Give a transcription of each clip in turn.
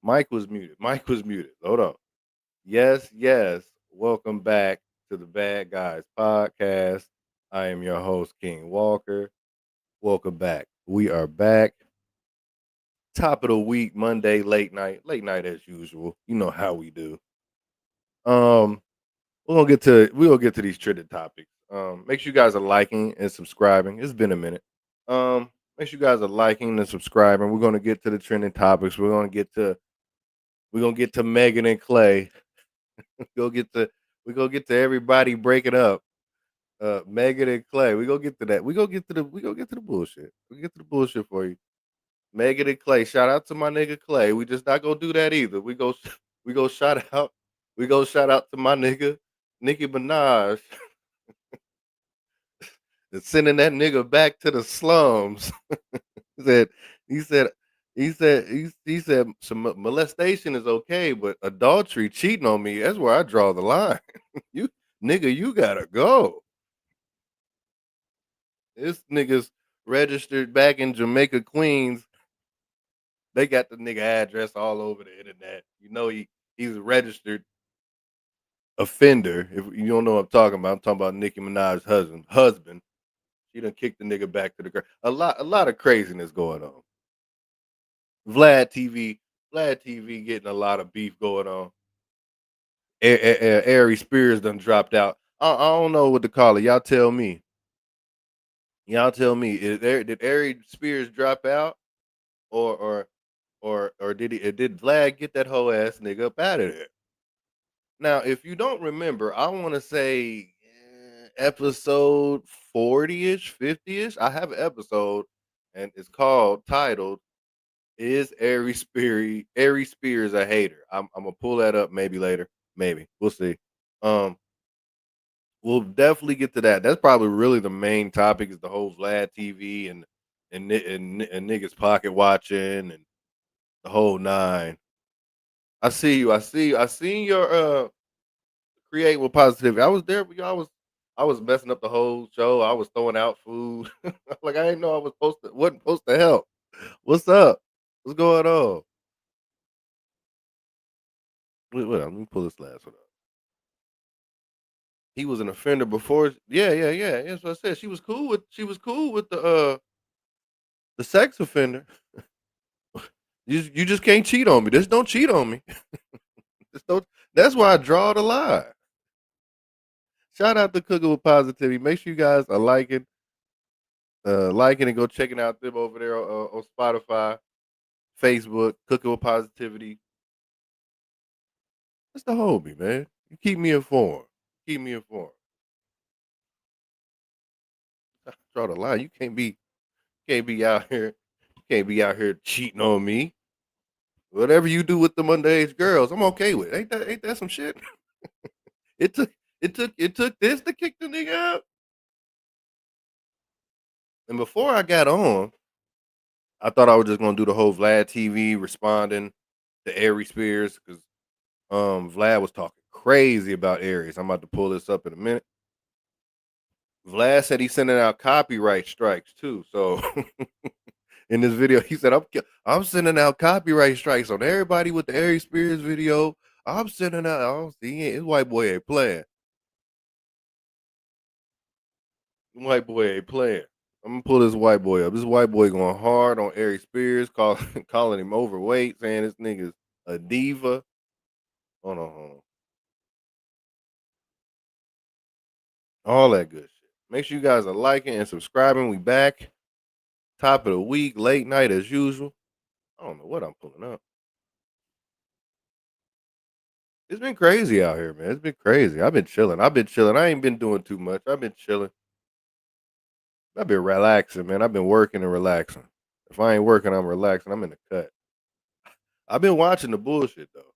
Mike was muted. Mike was muted. Hold on. Yes, yes. Welcome back to the Bad Guys podcast. I am your host, King Walker. Welcome back. We are back. Top of the week, Monday, late night as usual. You know how we do. Um, we're gonna get to these trending topics. Make sure you guys are liking and subscribing. It's been a minute. Make sure you guys are liking and subscribing. We're gonna get to the trending topics. We're gonna get to Megan and Klay. Go get to we go get to everybody breaking up. Megan and Klay. We go get to that. We go get to the bullshit. We get to the bullshit for you. Megan and Klay. Shout out to my nigga Klay. We just not gonna do that either. We go shout out. We go shout out to my nigga Nicki Minaj and sending that nigga back to the slums. he said he said he said some molestation is okay, but adultery, cheating on me, that's where I draw the line. you nigga, you gotta go. This nigga's registered back in Jamaica, Queens. They got the nigga address all over the internet. You know he's a registered offender. If you don't know what I'm talking about Nicki Minaj's husband. She done kicked the nigga back to the ground. A lot of craziness going on. Vlad TV, Vlad TV getting a lot of beef going on. Aries Spears done dropped out. I don't know what to call it. Y'all tell me. Y'all tell me. Did Aries Spears drop out, or did Vlad get that whole ass nigga up out of there? Now, if you don't remember, I want to say episode 40ish, 50ish. I have an episode, and it's titled "Is Aries Spears a hater?" I'm gonna pull that up maybe later. Maybe we'll see. Um, we'll definitely get to that. That's probably really the main topic is the whole Vlad TV and niggas pocket watching and the whole nine. I see you. I see. I seen your create with positivity. I was there, but I was messing up the whole show. I was throwing out food. Like I didn't know I was wasn't supposed to help. What's up? What's going on? Wait, let me pull this last one up. He was an offender before. Yeah, yeah, yeah. That's what I said. She was cool with the sex offender. You just can't cheat on me. Just don't cheat on me. Just don't. That's why I draw the line. Shout out to Cooking with Positivity. Make sure you guys are liking and go checking out them over there on Spotify, Facebook, Cooking with Positivity. That's the homie, man. You keep me informed. Keep me informed. Draw the line. You can't be out here. Can't be out here cheating on me. Whatever you do with the underage girls, I'm okay with. Ain't that some shit? It took it took this to kick the nigga out. And before I got on, I thought I was just gonna do the whole Vlad TV responding to Aries Spears because Vlad was talking crazy about Aries. I'm about to pull this up in a minute. Vlad said he's sending out copyright strikes too. So in this video, he said, I'm sending out copyright strikes on everybody with the Aries Spears video. I'm sending out. I don't see his white boy ain't playing. White boy ain't playing. I'm gonna pull this white boy up. This white boy going hard on Aries Spears, calling him overweight, saying this nigga's a diva. Hold on. All that good shit. Make sure you guys are liking and subscribing. We back. Top of the week, late night as usual. I don't know what I'm pulling up. It's been crazy out here, man. It's been crazy. I've been chilling. I ain't been doing too much. I've been chilling. I've been relaxing, man. I've been working and relaxing. If I ain't working, I'm relaxing. I'm in the cut. I've been watching the bullshit though.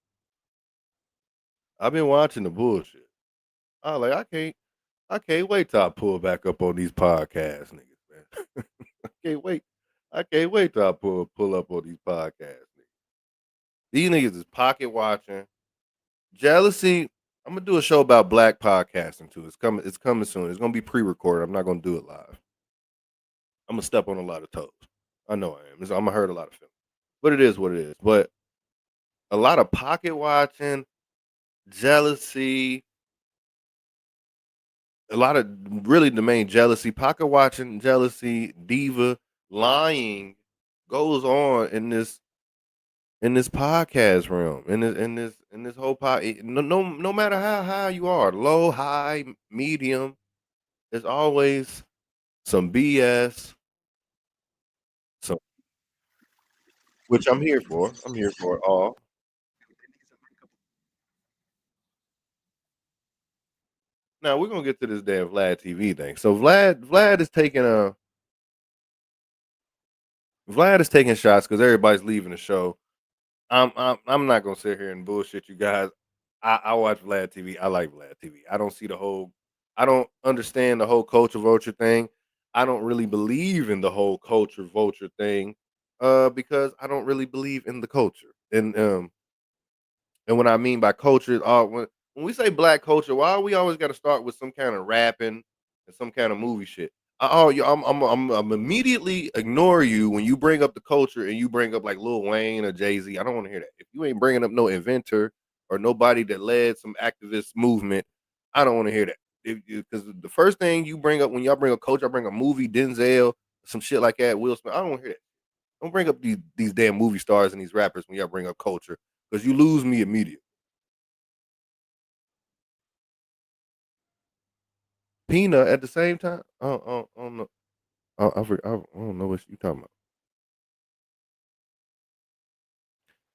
I've been watching the bullshit. I can't wait till I pull back up on these podcast niggas, man. I can't wait. I can't wait till I pull up on these podcast niggas. These niggas is pocket watching. Jealousy. I'm gonna do a show about black podcasting too. It's coming soon. It's gonna be pre-recorded. I'm not gonna do it live. I'm gonna step on a lot of toes. I know I am. I'm gonna hurt a lot of feelings. But it is what it is. But a lot of pocket watching, jealousy, a lot of really the main jealousy, pocket watching, jealousy, diva, lying goes on in this podcast realm, in this whole no matter how high you are, low, high, medium, there's always some BS, some which I'm here for. I'm here for it all. Now we're gonna get to this damn Vlad TV thing. So Vlad is taking shots because everybody's leaving the show. I'm not gonna sit here and bullshit you guys. I watch Vlad TV. I like Vlad TV. I don't understand the whole culture vulture thing. I don't really believe in the whole culture vulture thing. Because I don't really believe in the culture. And what I mean by culture is all when we say black culture, why we always got to start with some kind of rapping and some kind of movie shit? Oh, I'm immediately ignore you when you bring up the culture and you bring up like Lil Wayne or Jay Z. I don't want to hear that. If you ain't bringing up no inventor or nobody that led some activist movement, I don't want to hear that. Because the first thing you bring up when y'all bring a culture, I bring a movie, Denzel, some shit like that, Will Smith. I don't want to hear that. Don't bring up these damn movie stars and these rappers when y'all bring up culture because you lose me immediately. Peanut at the same time. I don't know. I don't know what you talking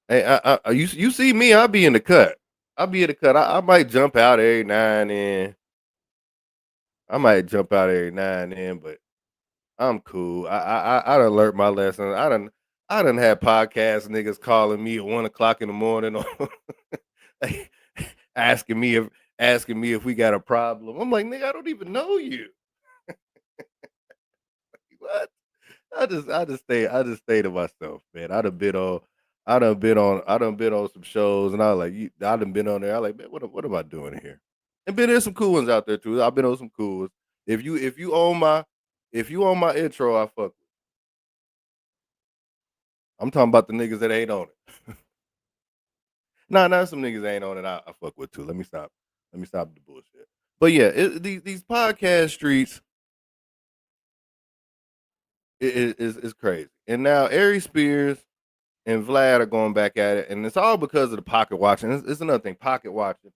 about. Hey, you see me? I'll be in the cut. I'll be in the cut. I might jump out every now and then. I might jump out every now and then, but I'm cool. I done learned my lesson. I done had podcast niggas calling me at 1 o'clock in the morning, asking me if we got a problem. I'm like, nigga, I don't even know you. What? I just stay to myself, man. I done been on some shows and I was like I done been on there. I like, man, what am I doing here? And been there's some cool ones out there too. I've been on some cool ones. If you own my intro, I fuck. I'm talking about the niggas that ain't on it. Nah, some niggas ain't on it. I fuck with too. Let me stop. Let me stop the bullshit. But yeah, these podcast streets is crazy. And now Aries Spears and Vlad are going back at it, and it's all because of the pocket watching. It's another thing, pocket watching.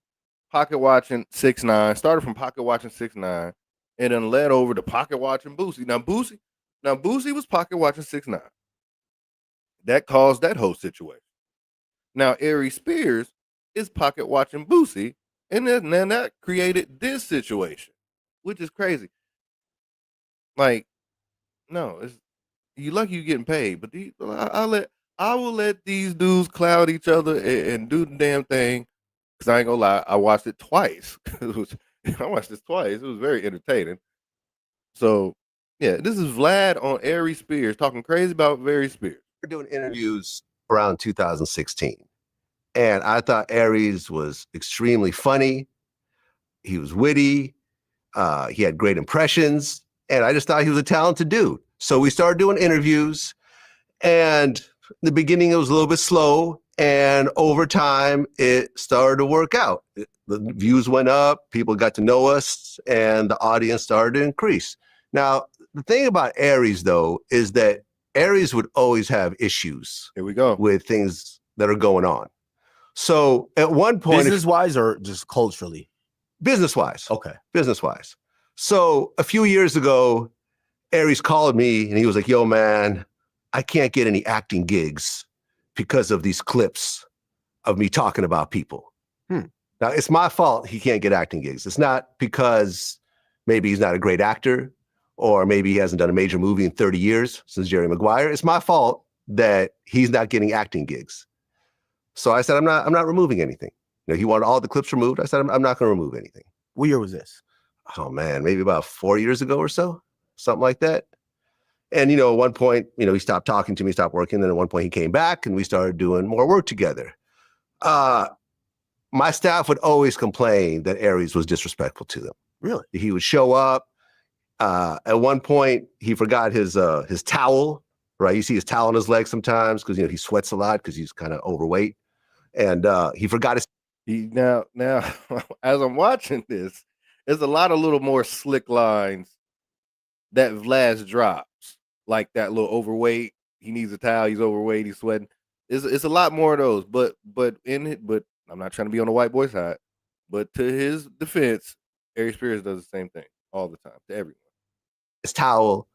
pocket watching 6ix9ine, started from pocket watching 6ix9ine, and then led over to pocket watching Boosie. Now Boosie was pocket watching 6ix9ine. That caused that whole situation. Now Aries Spears is pocket watching Boosie, and then that created this situation, which is crazy. Like, no, it's you lucky you getting paid, but I will let these dudes cloud each other and do the damn thing. Cause I ain't gonna lie, I watched it twice. I watched this twice. It was very entertaining. So yeah, this is Vlad on Aries Spears talking crazy about Aries Spears. We're doing interviews around 2016. And I thought Aries was extremely funny. He was witty. He had great impressions. And I just thought he was a talented dude. So we started doing interviews. And in the beginning, it was a little bit slow. And over time, it started to work out. The views went up. People got to know us. And the audience started to increase. Now, the thing about Aries, though, is that Aries would always have issues. Here we go. With things that are going on. So at one point, business-wise or just culturally? Business-wise. Okay. Business-wise. So a few years ago, Aries called me and he was like, yo, man, I can't get any acting gigs because of these clips of me talking about people. Now, it's my fault he can't get acting gigs. It's not because maybe he's not a great actor or maybe he hasn't done a major movie in 30 years since Jerry Maguire. It's my fault that he's not getting acting gigs. So I said, I'm not removing anything. You know, he wanted all the clips removed. I said, I'm not going to remove anything. What year was this? Oh man, maybe about 4 years ago or so, something like that. And, at one point, he stopped talking to me, stopped working. Then at one point he came back and we started doing more work together. My staff would always complain that Aries was disrespectful to them. Really? He would show up. At one point he forgot his towel, right? You see his towel on his leg sometimes because, he sweats a lot because he's kind of overweight. And he forgot his. Now, as I'm watching this, there's a lot of little more slick lines that Vlad drops, like that little overweight. He needs a towel. He's overweight. He's sweating. It's a lot more of those. But I'm not trying to be on the white boy side. But to his defense, Aries Spears does the same thing all the time to everyone. His towel,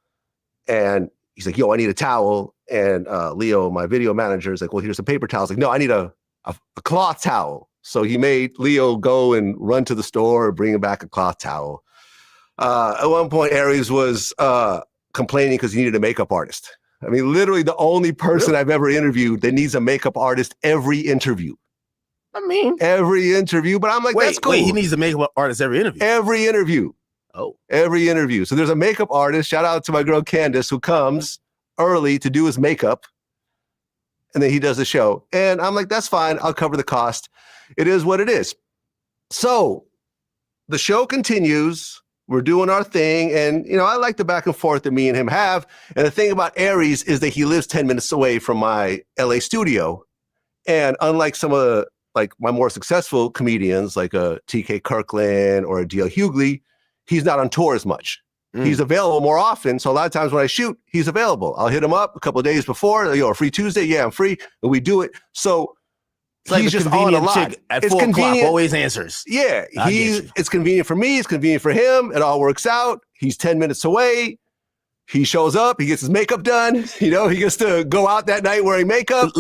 and he's like, "Yo, I need a towel." And Leo, my video manager, is like, "Well, here's some paper towels." Like, no, I need a cloth towel. So he made Leo go and run to the store and bring him back a cloth towel. At one point, Aries was complaining because he needed a makeup artist. I mean, literally the only person I've ever interviewed that needs a makeup artist every interview. Every interview. But I'm like, that's cool. Wait, he needs a makeup artist every interview? Every interview. Oh. Every interview. So there's a makeup artist. Shout out to my girl Candace, who comes early to do his makeup. And then he does the show. And I'm like, that's fine. I'll cover the cost. It is what it is. So the show continues. We're doing our thing. And, I like the back and forth that me and him have. And the thing about Aries is that he lives 10 minutes away from my LA studio. And unlike some of the, my more successful comedians, like a TK Kirkland or a D.L. Hughley, he's not on tour as much. He's available more often. So a lot of times when I shoot, he's available. I'll hit him up a couple of days before. A free Tuesday? Yeah, I'm free. And we do it. So it's he's just on a lot. Chick at 4 o'clock, always answers. Yeah, it's convenient for me. It's convenient for him. It all works out. He's 10 minutes away. He shows up. He gets his makeup done. He gets to go out that night wearing makeup.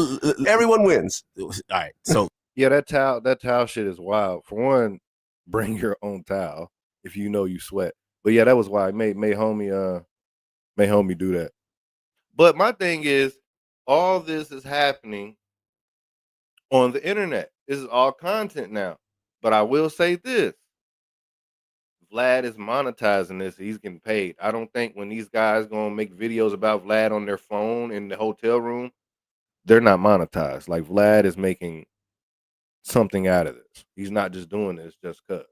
Everyone wins. All right. So yeah, that towel shit is wild. For one, bring your own towel if you sweat. But yeah, that was why I made homie do that. But my thing is, all this is happening on the internet. This is all content now. But I will say this. Vlad is monetizing this. He's getting paid. I don't think when these guys going to make videos about Vlad on their phone in the hotel room, they're not monetized. Like, Vlad is making something out of this. He's not just doing this just because.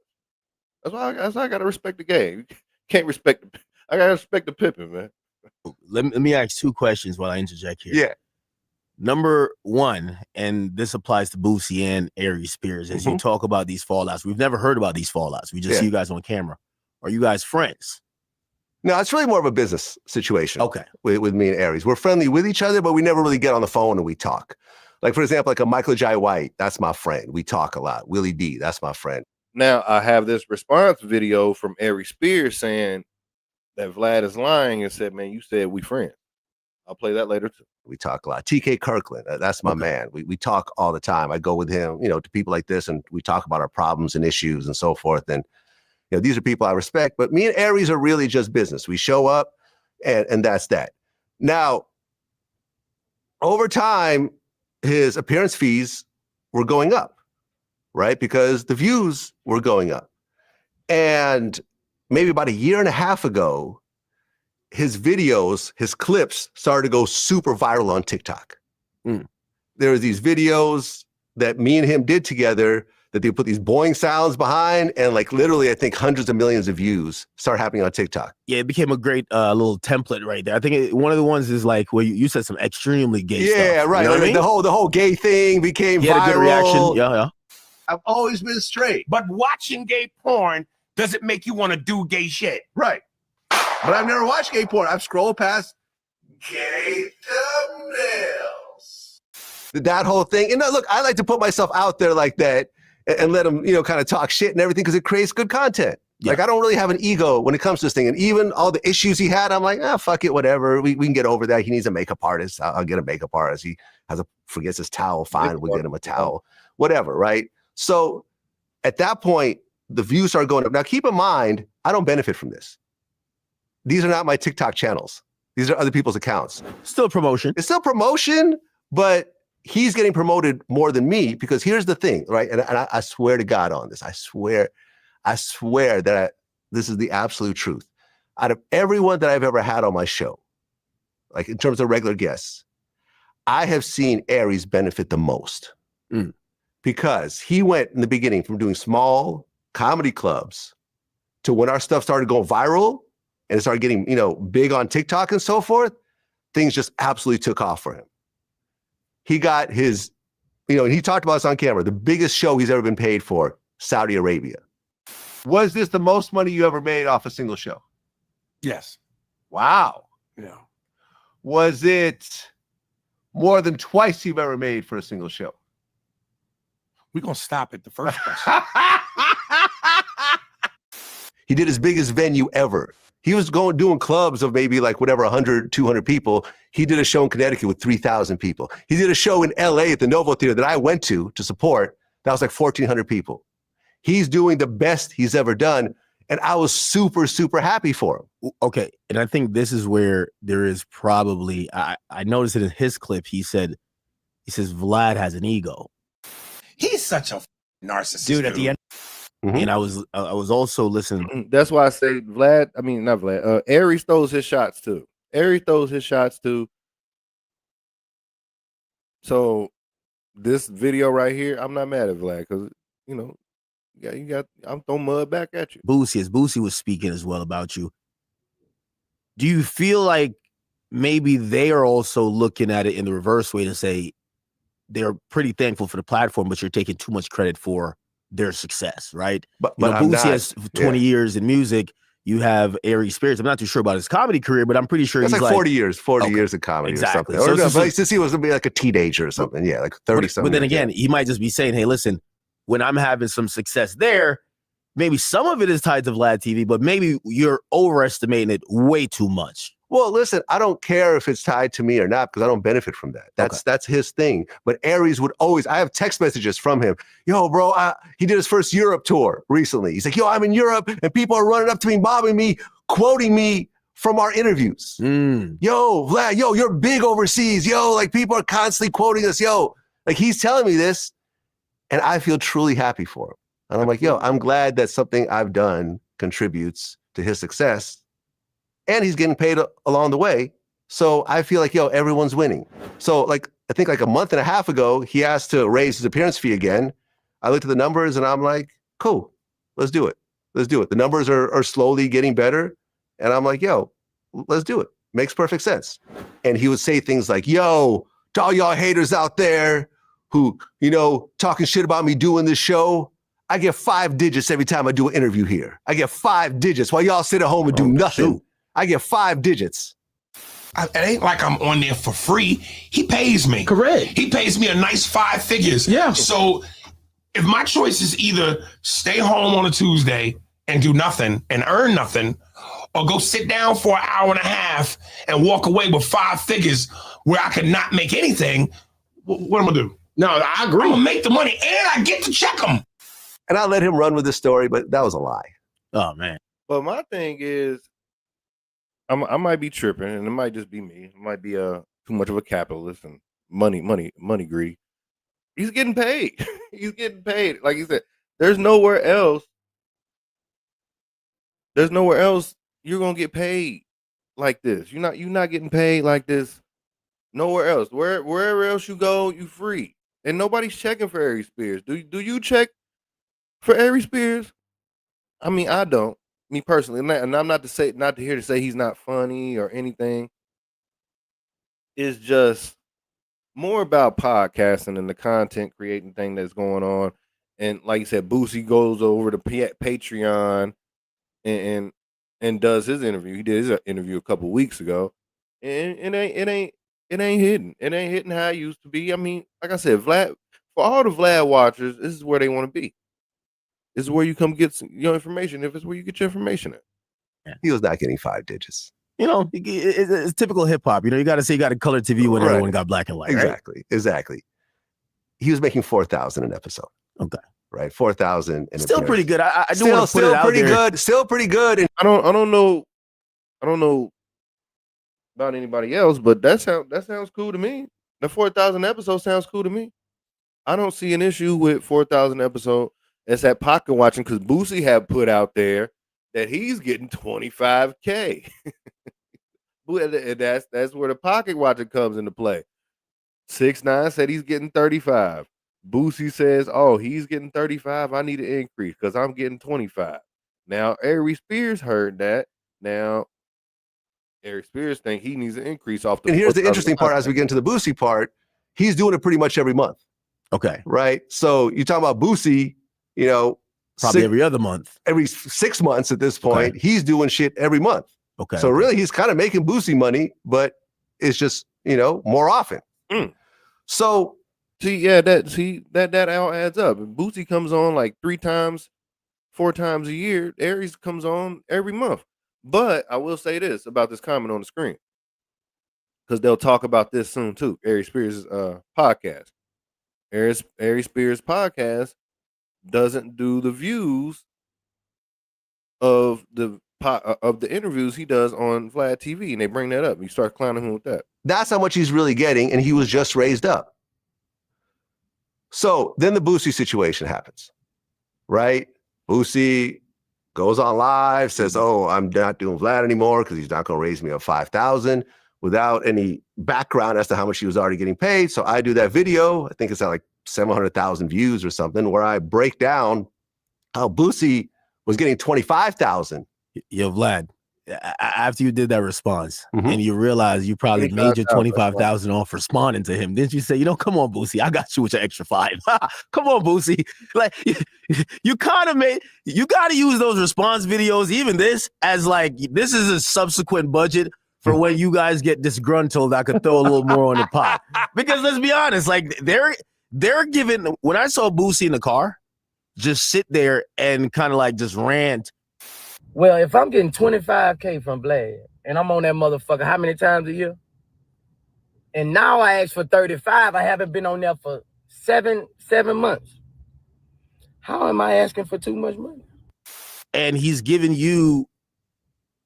That's why I got to respect the game. Can't respect I got to respect the Pippin, man. Let me ask 2 questions while I interject here. Yeah. Number 1, and this applies to Boosie and Aries Spears, as you talk about these fallouts. We've never heard about these fallouts. We just see you guys on camera. Are you guys friends? No, it's really more of a business situation. Okay. With me and Aries. We're friendly with each other, but we never really get on the phone and we talk. Like, for example, like a Michael Jai White, that's my friend. We talk a lot. Willie D, that's my friend. Now I have this response video from Aries Spears saying that Vlad is lying and said, "Man, you said we friends." I'll play that later too. We talk a lot. TK Kirkland, that's my man. We talk all the time. I go with him, to people like this, and we talk about our problems and issues and so forth. And these are people I respect. But me and Aries are really just business. We show up, and that's that. Now, over time, his appearance fees were going up, right? Because the views were going up. And maybe about a year and a half ago, his videos, his clips started to go super viral on TikTok. There were these videos that me and him did together that they put these boing sounds behind, and like literally, I think hundreds of millions of views start happening on TikTok. Yeah, it became a great little template right there. I think one of the ones is like where you said some extremely gay stuff. Yeah, right. You know what I mean? The whole gay thing became viral. Had a good reaction. Yeah. I've always been straight. But watching gay porn doesn't make you want to do gay shit. Right. But I've never watched gay porn. I've scrolled past gay thumbnails. That whole thing. And look, I like to put myself out there like that and let them, kind of talk shit and everything because it creates good content. Yeah. Like, I don't really have an ego when it comes to this thing. And even all the issues he had, I'm like, fuck it, whatever. We can get over that. He needs a makeup artist. I'll get a makeup artist. He forgets his towel. Fine, we'll get him a towel. Whatever, right? So at that point, the views start going up. Now, keep in mind, I don't benefit from this. These are not my TikTok channels. These are other people's accounts. Still promotion. It's still promotion, but he's getting promoted more than me because here's the thing, right? And I swear to God on this. I swear that this is the absolute truth. Out of everyone that I've ever had on my show, like in terms of regular guests, I have seen Aries benefit the most because he went in the beginning from doing small comedy clubs to when our stuff started going viral and it started getting, big on TikTok and so forth, things just absolutely took off for him. He got his, and he talked about this on camera, the biggest show he's ever been paid for, Saudi Arabia. Was this the most money you ever made off a single show? Yes. Wow. Yeah. Was it more than twice you've ever made for a single show? We're going to stop at the first question. He did his biggest venue ever. He was doing clubs of maybe like 100, 200 people. He did a show in Connecticut with 3,000 people. He did a show in LA at the Novo Theater that I went to support. That was like 1,400 people. He's doing the best he's ever done. And I was super, super happy for him. Okay. And I think this is where there is probably, I noticed it in his clip. He says Vlad has an ego. He's such a narcissist. Dude, at the end. And I was also listening. That's why I say not Vlad. Aries throws his shots too. So this video right here, I'm not mad at Vlad because I'm throwing mud back at you. Boosie was speaking as well about you. Do you feel like maybe they are also looking at it in the reverse way to say they're pretty thankful for the platform, but you're taking too much credit for their success, right? But Boosie has 20 years in music. You have Aries Spears. I'm not too sure about his comedy career, but I'm pretty sure he's like 40 years of comedy exactly. or something. But since he was going to be like a teenager or something, like 30 something. But then again, he might just be saying, hey, listen, when I'm having some success there, maybe some of it is tied to Vlad TV, but maybe you're overestimating it way too much. Well, listen, I don't care if it's tied to me or not because I don't benefit from that. That's his thing. But Aries would always, I have text messages from him. Yo, bro, he did his first Europe tour recently. He's like, yo, I'm in Europe and people are running up to me, mobbing me, quoting me from our interviews. Yo, Vlad, yo, you're big overseas. Yo, like people are constantly quoting us. Yo, like he's telling me this and I feel truly happy for him. And I'm like, yo, I'm glad that something I've done contributes to his success. And he's getting paid along the way. So I feel like, everyone's winning. So I think like a month and a half ago, he asked to raise his appearance fee again. I looked at the numbers and I'm like, cool, let's do it. The numbers are slowly getting better. And I'm like, let's do it. Makes perfect sense. And he would say things like, yo, to all y'all haters out there who, talking shit about me doing this show, I get 5 digits every time I do an interview here. I get 5 digits while y'all sit at home and do nothing. Shoot. I get 5 digits. It ain't like I'm on there for free. He pays me. Correct. He pays me a nice 5 figures. Yeah. So if my choice is either stay home on a Tuesday and do nothing and earn nothing, or go sit down for an hour and a half and walk away with 5 figures where I could not make anything, what am I gonna do? No, I agree. I'm gonna make the money and I get to check them. And I let him run with the story, but that was a lie. Oh man. But my thing is, I might be tripping, and it might just be me. It might be too much of a capitalist and money greedy. He's getting paid. He's getting paid. Like you said, there's nowhere else. There's nowhere else you're gonna get paid like this. You're not getting paid like this nowhere else. Wherever else you go, you free. And nobody's checking for Aries Spears. Do you check for Aries Spears? I mean, I don't. Me personally, and I'm not here to say he's not funny or anything. It's just more about podcasting and the content creating thing that's going on. And like you said, Boosie goes over to Patreon and does his interview. He did his interview a couple weeks ago, and it ain't hitting. It ain't hitting how it used to be. I mean, like I said, Vlad, for all the Vlad watchers, this is where they want to be. This is where you come get your information. If it's where you get your information at. Yeah. He was not getting 5 digits. You know, it's typical hip hop. You know, you got to say you got a color TV when everyone got black and white. Exactly. He was making 4,000 an episode. Okay. Right, 4,000. Still pretty good. I do want to put it out there. Still pretty good. And I don't know about anybody else, but that sounds cool to me. The 4,000 episode sounds cool to me. I don't see an issue with 4,000 episode. It's that pocket watching because Boosie had put out there that he's getting 25K. That's where the pocket watching comes into play. 6ix9ine said he's getting 35. Boosie says, "Oh, he's getting 35. I need an increase because I'm getting 25." Now, Aries Spears heard that. Now, Aries Spears think he needs an increase off the. And here's the interesting part: as we get into the Boosie part, he's doing it pretty much every month. Okay. Right. So you talk about Boosie, you know, probably every other month, every 6 months at this point. Okay. He's doing shit every month. Okay. So really, he's kind of making Boosie money, but it's just more often. So. That all adds up. Boosie comes on like 3 times, 4 times a year. Aries comes on every month. But I will say this about this comment on the screen, because they'll talk about this soon too. Aries Spears' podcast. Aries Spears' podcast doesn't do the views of the interviews he does on Vlad TV, and they bring that up. You start clowning him with that. That's how much he's really getting, and he was just raised up. So then the Boosie situation happens, right? Boosie goes on live, says, "Oh, I'm not doing Vlad anymore because he's not going to raise me up 5,000," without any background as to how much he was already getting paid. So I do that video. I think it's at like 700,000 views or something, where I break down how Boosie was getting 25,000. Yo, Vlad, after you did that response and you realized you probably made your 25,000 off responding to him, didn't you say, come on, Boosie, I got you with your extra 5. Come on, Boosie. Like you kind of you got to use those response videos, even this, as like, this is a subsequent budget for when you guys get disgruntled. I could throw a little more on the pot. Because let's be honest, like they're giving, when I saw Boosie in the car, just sit there and kind of like just rant. Well, if I'm getting 25K from Vlad and I'm on that motherfucker how many times a year? And now I asked for 35. I haven't been on there for seven months. How am I asking for too much money? And he's giving you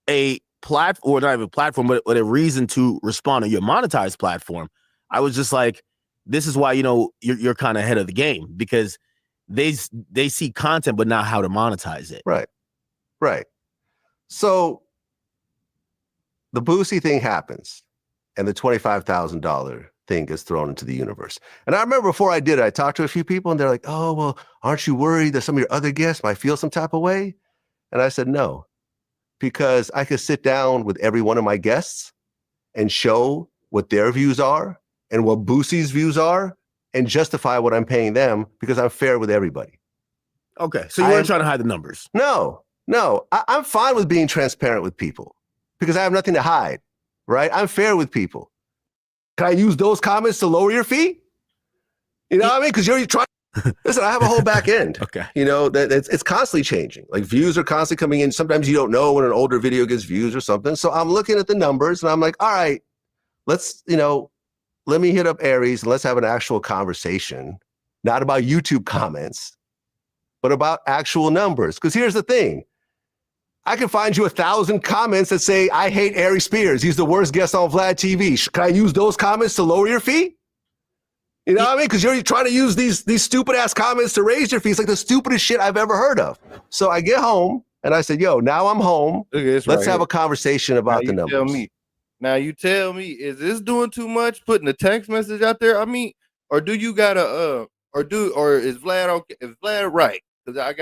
a platform, or not even a platform, but a reason to respond on your monetized platform. I was just like, this is why, you're kind of ahead of the game, because they see content, but not how to monetize it. Right. So the Boosie thing happens and the $25,000 thing gets thrown into the universe. And I remember before I did it, I talked to a few people and they're like, "Oh, well, aren't you worried that some of your other guests might feel some type of way?" And I said, no, because I could sit down with every one of my guests and show what their views are and what Boosie's views are and justify what I'm paying them, because I'm fair with everybody. Okay. So you weren't trying to hide the numbers. No, I'm fine with being transparent with people because I have nothing to hide, right? I'm fair with people. Can I use those comments to lower your fee? You know what I mean? Because you're trying. Listen, I have a whole back end. Okay. You know, that it's constantly changing. Like views are constantly coming in. Sometimes you don't know when an older video gets views or something. So I'm looking at the numbers and I'm like, all right, let's, let me hit up Aries and let's have an actual conversation, not about YouTube comments, but about actual numbers. Because here's the thing. I can find you 1,000 comments that say, I hate Aries Spears. He's the worst guest on Vlad TV. Can I use those comments to lower your fee? You know what I mean? Because you're trying to use these stupid ass comments to raise your fees, like the stupidest shit I've ever heard of. So I get home and I said, yo, now I'm home. Let's have a converation about the numbers. Now you tell me, is this doing too much putting a text message out there? I mean, or do you gotta or is Vlad okay? Is Vlad right? Because I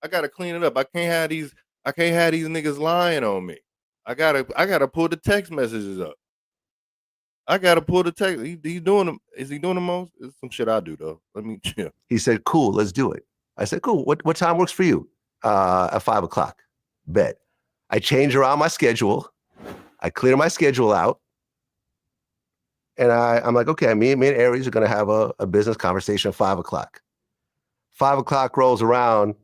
gotta clean it up. I can't have these niggas lying on me. I gotta pull the text messages up. I gotta pull the text. He's doing them. Is he doing the most? It's some shit I do though. Let me chill. He said, cool, let's do it. I said, cool. What time works for you? At 5 o'clock. Bet. I change around my schedule. I clear my schedule out. And I'm like, okay, me and Aries are gonna have a business conversation at 5 o'clock. 5 o'clock rolls around,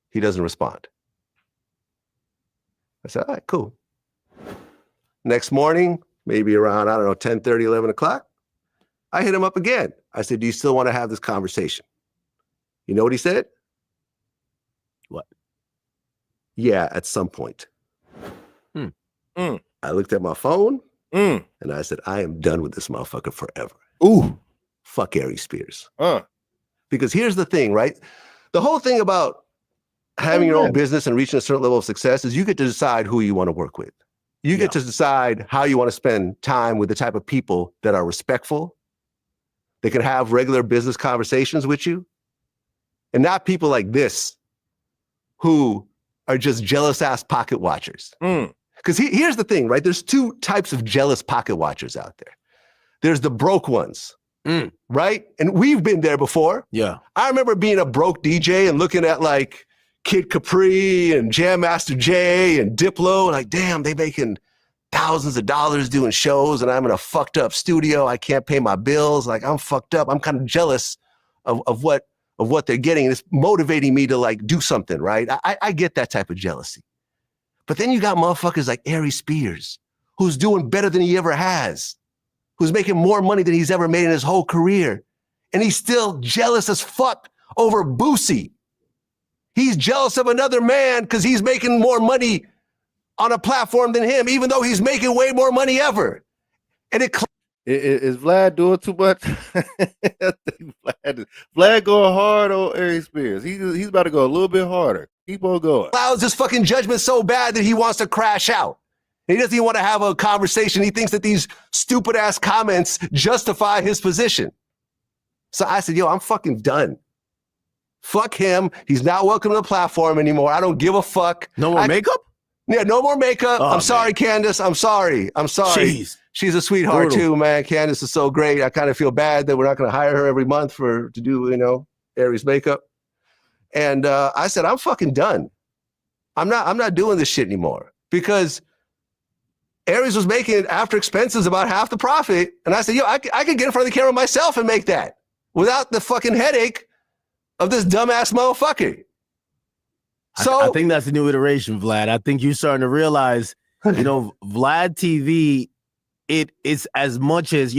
he doesn't respond. I said, all right, cool. Next morning, maybe around, 10:30, 11 o'clock, I hit him up again. I said, do you still want to have this conversation? You know what he said? What? Yeah, at some point. I looked at my phone and I said, I am done with this motherfucker forever. Ooh. Fuck Aries Spears. Because here's the thing, right? The whole thing about having your own business and reaching a certain level of success is you get to decide who you want to work with. You get to decide how you want to spend time with the type of people that are respectful, that can have regular business conversations with you, and not people like this who are just jealous ass pocket watchers. Because here's the thing, right? There's two types of jealous pocket watchers out there. There's the broke ones, right? And we've been there before. Yeah. I remember being a broke DJ and looking at like Kid Capri and Jam Master Jay and Diplo, and like, damn, they making thousands of dollars doing shows, and I'm in a fucked up studio. I can't pay my bills. Like, I'm fucked up. I'm kind of jealous of what they're getting. And it's motivating me to like do something, right? I get that type of jealousy. But then you got motherfuckers like Aries Spears, who's doing better than he ever has, who's making more money than he's ever made in his whole career. And he's still jealous as fuck over Boosie. He's jealous of another man because he's making more money on a platform than him, even though he's making way more money ever. And is Vlad doing too much? I think Vlad going hard on Aries Spears. He's about to go a little bit harder. Keep on going. Clouds his fucking judgment so bad that he wants to crash out. He doesn't even want to have a conversation. He thinks that these stupid ass comments justify his position. So I said, yo, I'm fucking done. Fuck him. He's not welcome to the platform anymore. I don't give a fuck. No more makeup? Yeah, no more makeup. I'm sorry, Candace. I'm sorry. Jeez. She's a sweetheart too, man. Candace is so great. I kind of feel bad that we're not going to hire her every month to do, Aries makeup. And I said, I'm fucking done. I'm not doing this shit anymore because Aries was making after expenses about half the profit. And I said, yo, I could get in front of the camera myself and make that without the fucking headache of this dumbass motherfucker. So I think that's a new iteration, Vlad. I think you're starting to realize, Vlad TV, it's as much as,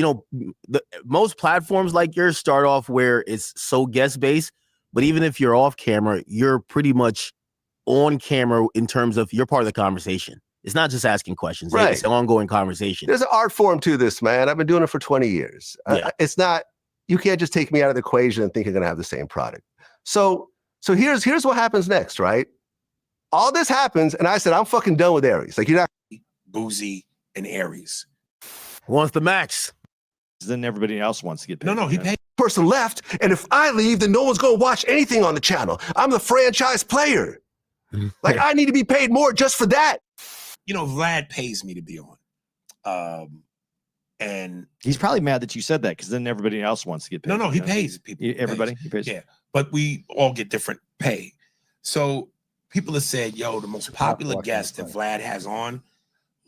most platforms like yours start off where it's so guest-based, but even if you're off camera, you're pretty much on camera in terms of you're part of the conversation. It's not just asking questions. Right. It's an ongoing conversation. There's an art form to this, man. I've been doing it for 20 years. Yeah. It's not, you can't just take me out of the equation and think you're going to have the same product. So here's what happens next, right? All this happens, and I said, I'm fucking done with Aries. Like, you're not. Boozy and Aries. Wants the max. Then everybody else wants to get paid. No, he paid. Person left, and if I leave, then no one's going to watch anything on the channel. I'm the franchise player. Like, I need to be paid more just for that. Vlad pays me to be on. And he's probably mad that you said that because then everybody else wants to get paid. No, he pays people. Everybody? He pays. Yeah, but we all get different pay. So people have said, yo, the most popular guest that Vlad has on,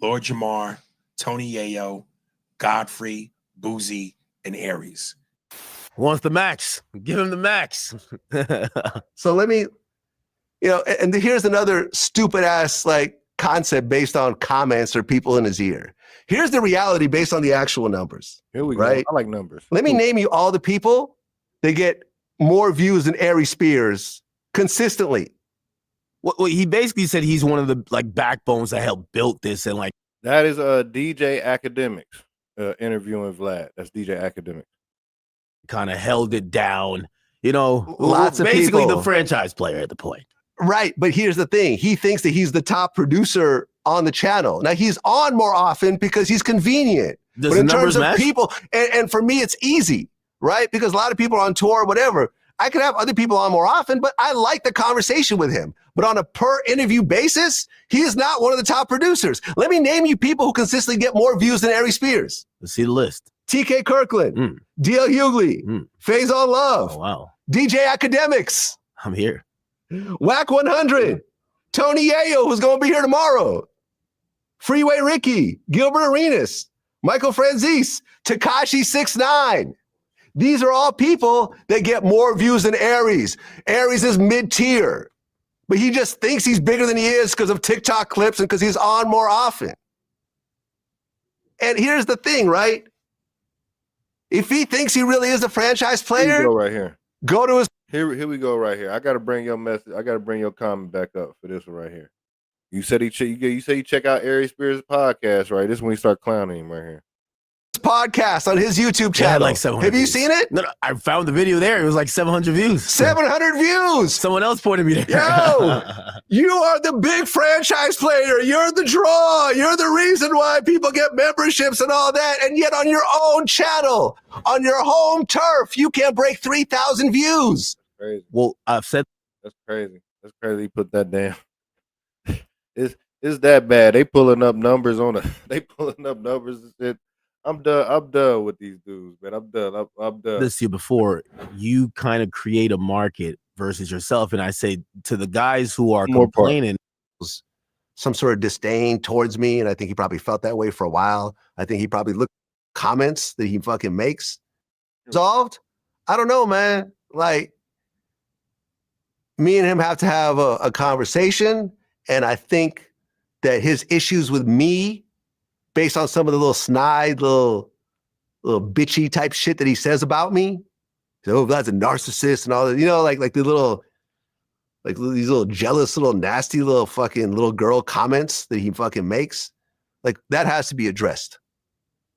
Lord Jamar, Tony Yayo, Godfrey, Boozy, and Aries. Wants the max. Give him the max. So let me, and here's another stupid ass like concept based on comments or people in his ear. Here's the reality based on the actual numbers. Here we Right? go. I like numbers. Let me name you all the people that get more views than Aries Spears consistently. Well, he basically said he's one of the like backbones that helped build this, and like That is DJ Academics interviewing Vlad. That's DJ Academics. kind of held it down. Lots of basically people. the franchise player at the point. Right. But here's the thing. He thinks that he's the top producer on the channel. Now he's on more often because he's convenient. Does But the in terms numbers of match? people, and for me, it's easy, right? Because a lot of people are on tour or whatever. I could have other people on more often, but I like the conversation with him. But on a per interview basis, he is not one of the top producers. Let me name you people who consistently get more views than Aries Spears. Let's see the list. TK Kirkland, DL Hughley, Faze on Love, Oh wow, DJ Academics, I'm here. Whack 100, Tony Yayo, who's going to be here tomorrow, Freeway Ricky, Gilbert Arenas, Michael Franzese, Tekashi 69. These are all people that get more views than Aries. Aries is mid-tier, but he just thinks he's bigger than he is because of TikTok clips and because he's on more often. And here's the thing, right? If he thinks he really is a franchise Here we player, go right here. go to his Here we go right here. I gotta bring your message. I gotta bring your comment back up for this one right here. You said you say you check out Aries Spears' podcast, right? This is when you start clowning him right here. podcast on his YouTube It had channel. like 700 Have you views. seen it? No, I found the video there. It was like 700 views. 700 views. Someone else pointed me there. Yo, you are the big franchise player. You're the draw. You're the reason why people get memberships and all that. And yet on your own channel, on your home turf, you can't break 3,000 views. Crazy. Well, I've said That's crazy. That's crazy. He put that down. It's that bad. They pulling up numbers They pulling up numbers and shit. I'm done with these dudes, man. I'm done. I'm done. this to you before. You kind of create a market versus yourself, and I say to the guys who are More part. complaining, Some sort of disdain towards me. And I think he probably felt that way for a while. I think he probably looked at comments that he fucking makes. Resolved? I don't know, man. Like, me and him have to have a conversation. And I think that his issues with me, based on some of the little snide, little bitchy type shit that he says about me. Oh, Vlad's a narcissist and all that, like the little, like these little jealous, little nasty, little fucking little girl comments that he fucking makes. Like that has to be addressed.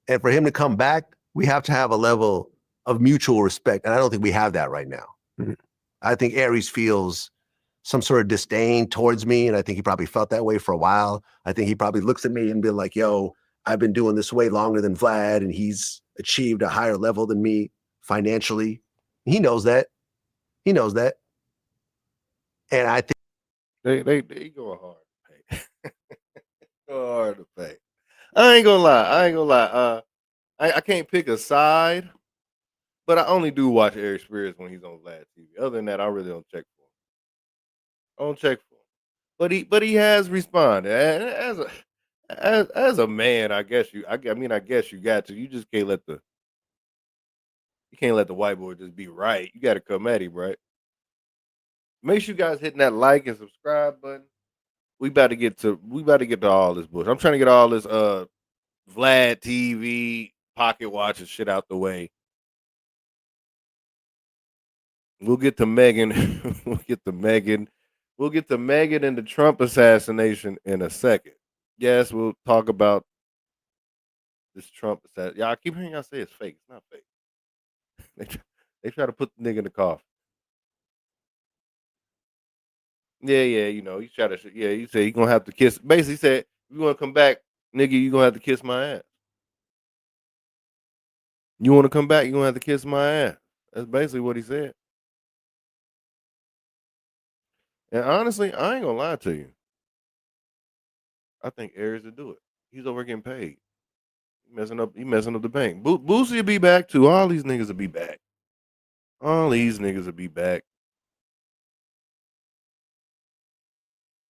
And for him to come back, we have to have a level of mutual respect. And I don't think we have that right now. Mhm. I think Aries feels some sort of disdain towards me. And I think he probably felt that way for a while. I think he probably looks at me and be like, yo, I've been doing this way longer than Vlad, and he's achieved a higher level than me financially. He knows that. He knows that. And I think They go hard to pay. Go hard to pay. I ain't gonna lie. I can't pick a side, but I only do watch Aries Spears when he's on Vlad TV. Other than that, I really don't check for him. I don't check for him. But he has responded. As a man, I guess you got to. You just can't let the white boy just be right. You got to come at him, right? Make sure you guys hitting that like and subscribe button. We about to get to all this bullshit. I'm trying to get all this Vlad TV pocket watch and shit out the way. We'll get to Megan. We'll get to Megan and the Trump assassination in a second. Yes, we'll talk about this Trump assassination. Y'all keep hearing y'all say it's fake. It's not fake. They try to put the nigga in the coffin. Yeah, he try to. Yeah, he said he gonna have to kiss. Basically, he said, if you want to come back, nigga, you gonna have to kiss my ass. You want to come back, you gonna have to kiss my ass. That's basically what he said. And honestly, I ain't gonna lie to you. I think Aries will do it. He's over getting paid. He messing up the bank. Boosie will be back too. All these niggas will be back.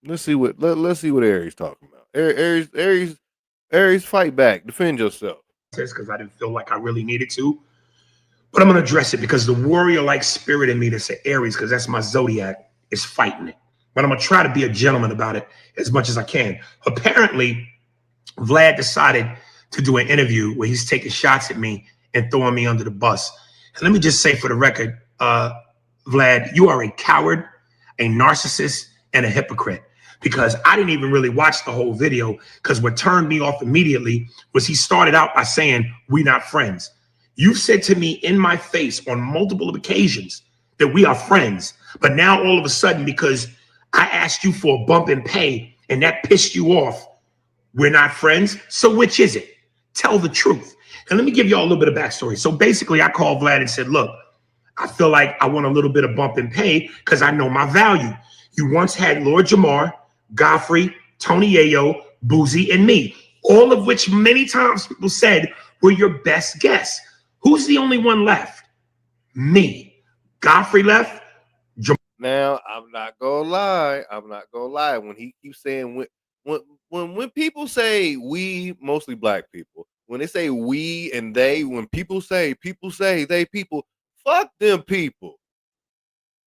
Let's see what Aries talking about. Aries, fight back. Defend yourself. Because I didn't feel like I really needed to. But I'm going to address it because the warrior-like spirit in me that's an Aries, because that's my zodiac, is fighting it. But I'm going to try to be a gentleman about it as much as I can. Apparently, Vlad decided to do an interview where he's taking shots at me and throwing me under the bus. And let me just say for the record, Vlad, you are a coward, a narcissist, and a hypocrite. Because I didn't even really watch the whole video, because what turned me off immediately was he started out by saying, "We're not friends." You've said to me in my face on multiple occasions that we are friends. But now all of a sudden, because I asked you for a bump in pay and that pissed you off, we're not friends. So which is it? Tell the truth. And let me give you all a little bit of backstory. So basically, I called Vlad and said, look, I feel like I want a little bit of bump in pay because I know my value. You once had Lord Jamar, Godfrey, Tony Yayo, Boozy, and me, all of which many times people said were your best guests. Who's the only one left? Me. Godfrey left. Now, I'm not gonna lie. I'm not gonna lie. When he keeps saying when people say we, mostly black people, when they say we and they, when people say they people, fuck them people.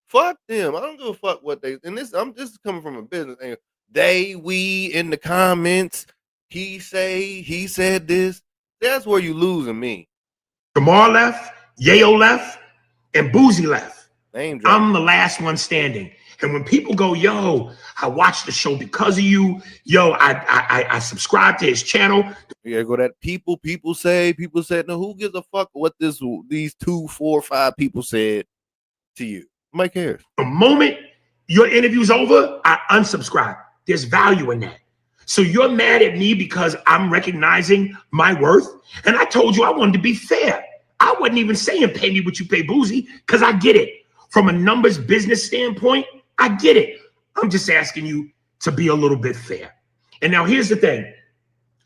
Fuck them. I don't give a fuck what they. And this, I'm just coming from a business angle. They, we, in the comments. He said this. That's where you losing me. Jamar left, Yayo left, and Boozy left. Name I'm the last one standing. And when people go, yo, I watched the show because of you. Yo, I subscribe to his channel. You gotta go that people said. No, who gives a fuck what these 2, 4, 5 people said to you? Nobody cares. The moment your interview's over, I unsubscribe. There's value in that. So you're mad at me because I'm recognizing my worth. And I told you I wanted to be fair. I wasn't even saying pay me what you pay Boozy, because I get it. From a numbers business standpoint, I get it. I'm just asking you to be a little bit fair. And now here's the thing.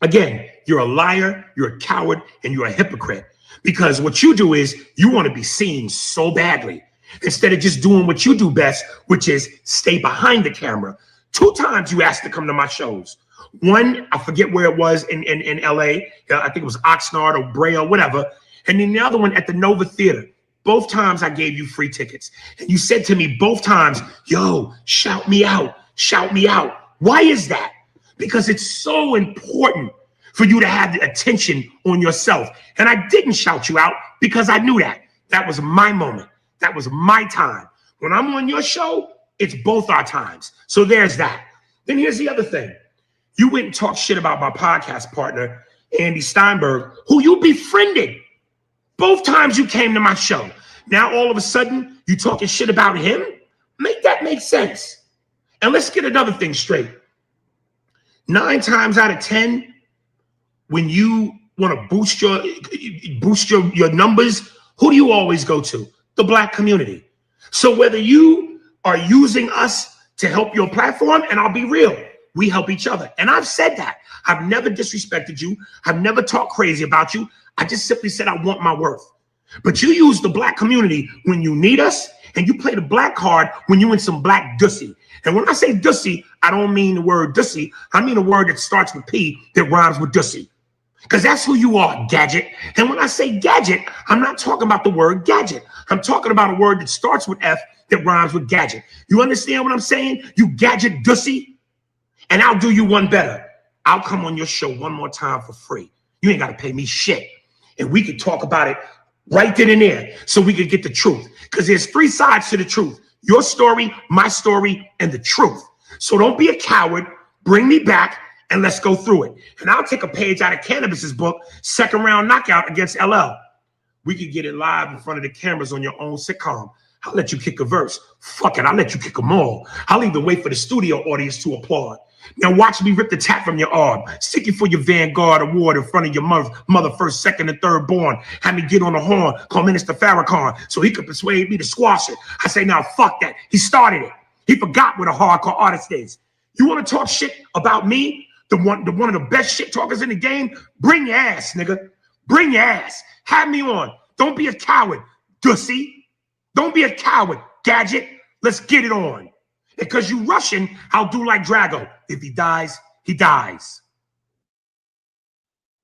Again, you're a liar, you're a coward, and you're a hypocrite. Because what you do is you want to be seen so badly instead of just doing what you do best, which is stay behind the camera. 2 times you asked to come to my shows. One, I forget where it was in LA. I think it was Oxnard or Brea or whatever. And then the other one at the Nova Theater. Both times I gave you free tickets. And you said to me both times, yo, shout me out, shout me out. Why is that? Because it's so important for you to have the attention on yourself. And I didn't shout you out because I knew that. That was my moment. That was my time. When I'm on your show, it's both our times. So there's that. Then here's the other thing. You went and talked shit about my podcast partner, Andy Steinberg, who you befriended. Both times you came to my show. Now all of a sudden you talking shit about him? Make that make sense. And let's get another thing straight. 9 times out of 10, when you want to boost your numbers, who do you always go to? The black community. So whether you are using us to help your platform, and I'll be real, we help each other. And I've said that. I've never disrespected you. I've never talked crazy about you. I just simply said I want my worth. But you use the black community when you need us, and you play the black card when you in some black dussy. And when I say dussy, I don't mean the word dussy. I mean a word that starts with P that rhymes with dussy. Because that's who you are, gadget. And when I say gadget, I'm not talking about the word gadget. I'm talking about a word that starts with F that rhymes with gadget. You understand what I'm saying? You gadget dussy? And I'll do you one better. I'll come on your show one more time for free. You ain't got to pay me shit. And we could talk about it right then and there so we could get the truth. Because there's 3 sides to the truth. Your story, my story, and the truth. So don't be a coward. Bring me back and let's go through it. And I'll take a page out of Cannabis's book, Second Round Knockout against LL. We could get it live in front of the cameras on your own sitcom. I'll let you kick a verse. Fuck it, I'll let you kick them all. I'll even wait for the studio audience to applaud. Now watch me rip the tat from your arm. Stick you for your Vanguard award in front of your mother first, second, and third born. Have me get on the horn, call Minister Farrakhan so he could persuade me to squash it. I say, now fuck that. He started it. He forgot what a hardcore artist is. You want to talk shit about me? The one of the best shit talkers in the game? Bring your ass, nigga. Bring your ass. Have me on. Don't be a coward, dussy. Don't be a coward, gadget. Let's get it on. Because you Russian, I'll do like Drago. If he dies, he dies.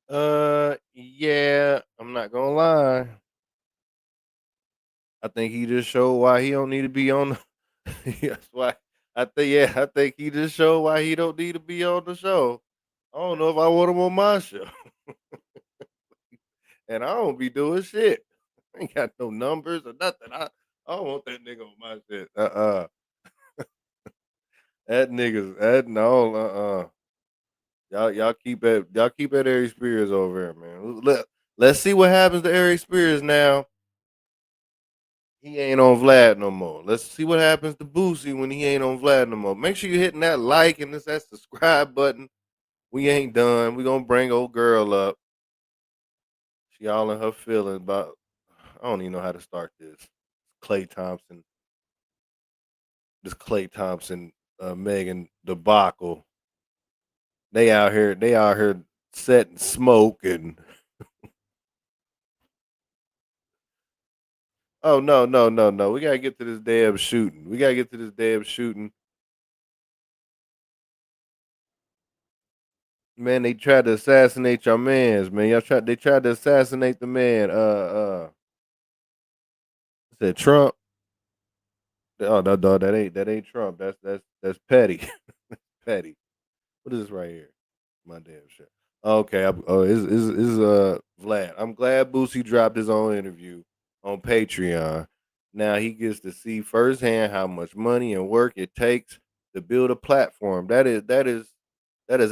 Yeah, I'm not gonna lie. I think he just showed why he don't need to be on. That's why I think he just showed why he don't need to be on the show. I don't know if I want him on my show, and I don't be doing shit. I ain't got no numbers or nothing. I don't want that nigga on my shit. That niggas. That no. Y'all keep that Aries Spears over here, man. Let's see what happens to Aries Spears now. He ain't on Vlad no more. Let's see what happens to Boosie when he ain't on Vlad no more. Make sure you're hitting that like and that subscribe button. We ain't done. We gonna bring old girl up. She all in her feelings about. I don't even know how to start this. Klay Thompson. This Klay Thompson, Megan debacle. They out here setting smoke and. Oh no. We gotta get to this damn shooting. Man, they tried to assassinate your mans, man. They tried to assassinate the man. Said Trump. Oh no, that ain't Trump. That's petty. Petty. What is this right here? My damn shit. Okay, is Vlad. I'm glad Boosie dropped his own interview on Patreon. Now he gets to see firsthand how much money and work it takes to build a platform. That is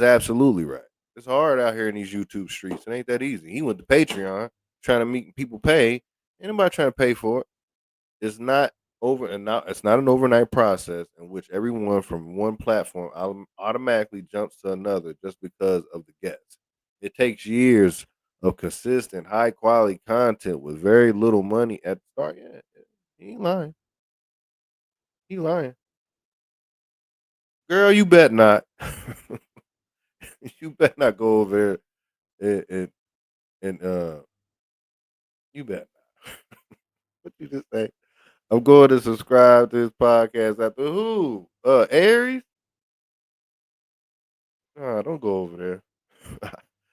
absolutely right. It's hard out here in these YouTube streets. It ain't that easy. He went to Patreon trying to make people pay. Ain't nobody trying to pay for it. It's not it's not an overnight process in which everyone from one platform automatically jumps to another just because of the guests. It takes years of consistent, high quality content with very little money at the start. Yeah, he ain't lying. He lying. Girl, you bet not. You bet not go over there and you bet not. What you just say? I'm going to subscribe to this podcast after who? Aries? Nah, don't go over there.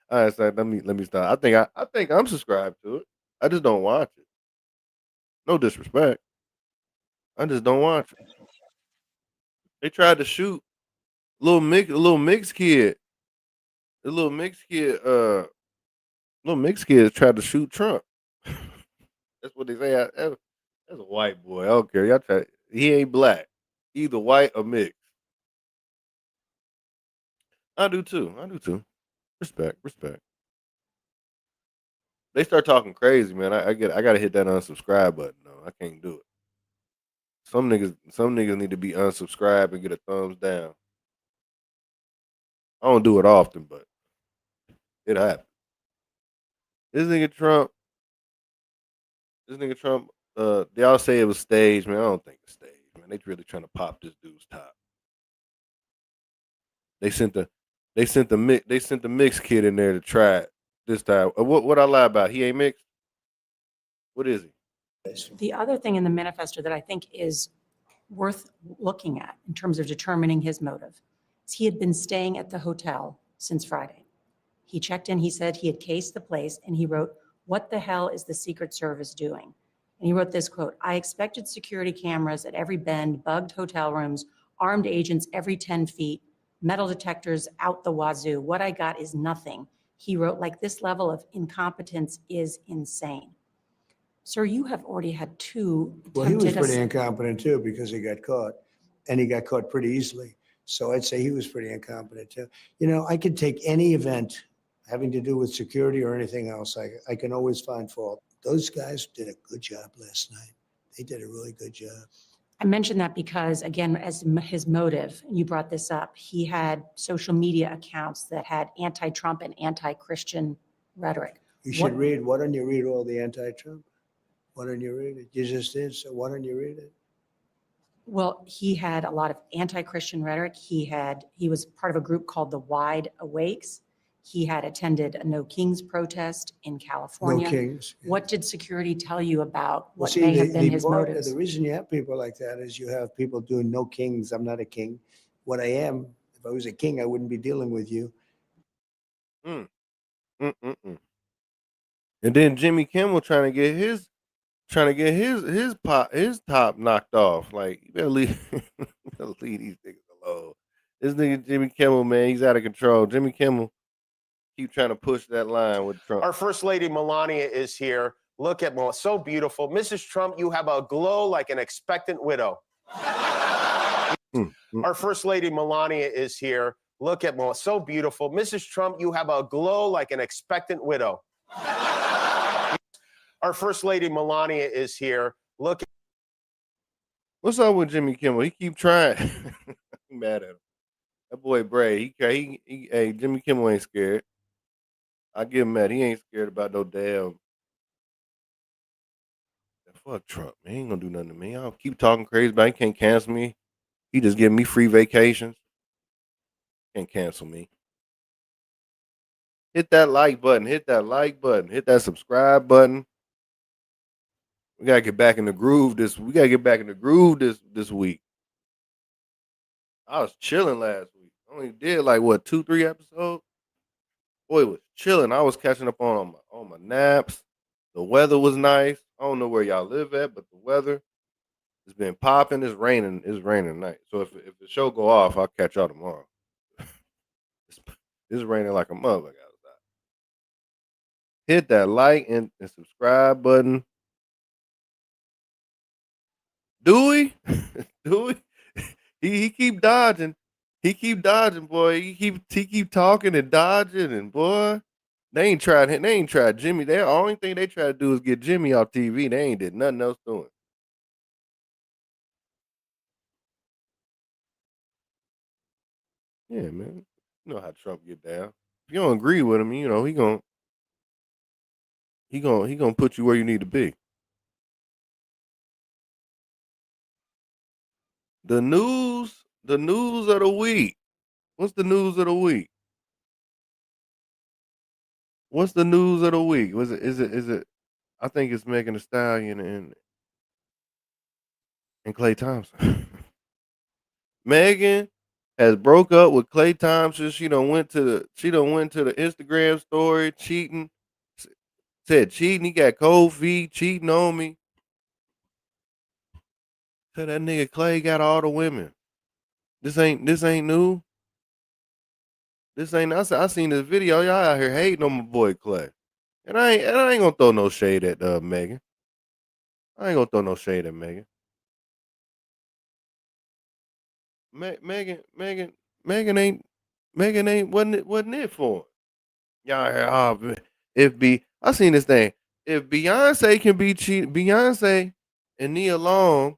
All right, so let me stop. I think I'm subscribed to it. I just don't watch it. No disrespect. I just don't watch it. They tried to shoot a little mix kid. The little mix kid tried to shoot Trump. That's what they say. That's a white boy. I don't care. Y'all try. He ain't black. Either white or mixed. I do too. Respect. They start talking crazy, man. I gotta hit that unsubscribe button though. I can't do it. Some niggas need to be unsubscribed and get a thumbs down. I don't do it often, but it happens. This nigga Trump, they all say it was staged, man. I don't think it's staged, man. They really trying to pop this dude's top. They sent the mixed kid in there to try it this time. What I lie about? He ain't mixed. What is he? The other thing in the manifesto that I think is worth looking at in terms of determining his motive is he had been staying at the hotel since Friday. He checked in, he said he had cased the place, and he wrote, "What the hell is the Secret Service doing?" And he wrote this quote, "I expected security cameras at every bend, bugged hotel rooms, armed agents every 10 feet, metal detectors out the wazoo. What I got is nothing." He wrote, like, this level of incompetence is insane. Sir, you have already had two Well, he was attempted pretty incompetent too because he got caught, and he got caught pretty easily. So I'd say he was pretty incompetent too. You know, I could take any event having to do with security or anything else. I can always find fault. Those guys did a good job last night. They did a really good job. I mentioned that because, again, as his motive, you brought this up, he had social media accounts that had anti-Trump and anti-Christian rhetoric. You should read. Why don't you read all the anti-Trump? Why don't you read it? You just did, so why don't you read it? Well, he had a lot of anti-Christian rhetoric. He was part of a group called the Wide Awakes. He had attended a No Kings protest in California. No Kings. Yes. What did security tell you about what may have been his motives? The reason you have people like that is you have people doing no kings. I'm not a king. What I am, if I was a king, I wouldn't be dealing with you. And then Jimmy Kimmel trying to get his trying to get his top knocked off. Like, you better leave, you better leave these niggas alone. This nigga Jimmy Kimmel, man, he's out of control. Jimmy Kimmel keep trying to push that line with Trump. Our First Lady Melania is here. Look at Melania, so beautiful. Mrs. Trump, you have a glow like an expectant widow. Our First Lady Melania is here. Look at Melania, so beautiful. Mrs. Trump, you have a glow like an expectant widow. Our First Lady Melania is here. Look. What's up with Jimmy Kimmel? He keep trying. I'm mad at him. That boy Bray. Hey, Jimmy Kimmel ain't scared. I give him that. He ain't scared about no damn. Fuck Trump. Man. He ain't gonna do nothing to me. I'll keep talking crazy about. He can't cancel me. He just giving me free vacations. Can't cancel me. Hit that like button. Hit that like button. Hit that subscribe button. We gotta get back in the groove this week. I was chilling last week. I only did like 2-3 episodes. Boy, it was chilling. I was catching up on my naps. The weather was nice. I don't know where y'all live at, but the weather has been popping. It's raining. It's raining tonight. So if the show go off, I'll catch y'all tomorrow. It's raining like a motherfucker outside. Hit that like and subscribe button. Do we? He keep dodging. He keep dodging, boy. He keep talking and dodging, and boy, they ain't tried Jimmy. The only thing they try to do is get Jimmy off TV. They ain't did nothing else to him. Yeah, man. You know how Trump get down. If you don't agree with him, you know he gonna put you where you need to be. The news of the week. What's the news of the week? What's the news of the week? Is it I think it's Megan Thee Stallion and Klay Thompson. Megan has broke up with Klay Thompson. She done went to the Instagram story cheating. Said cheating, he got cold feet, cheating on me. Said that nigga Klay got all the women. This ain't new. I seen this video. Y'all out here hating on my boy Klay. And I ain't gonna throw no shade at Megan. I ain't gonna throw no shade at Megan. Megan wasn't it for him. Y'all hear, I seen this thing. If Beyonce can be cheated, Beyonce and Nia Long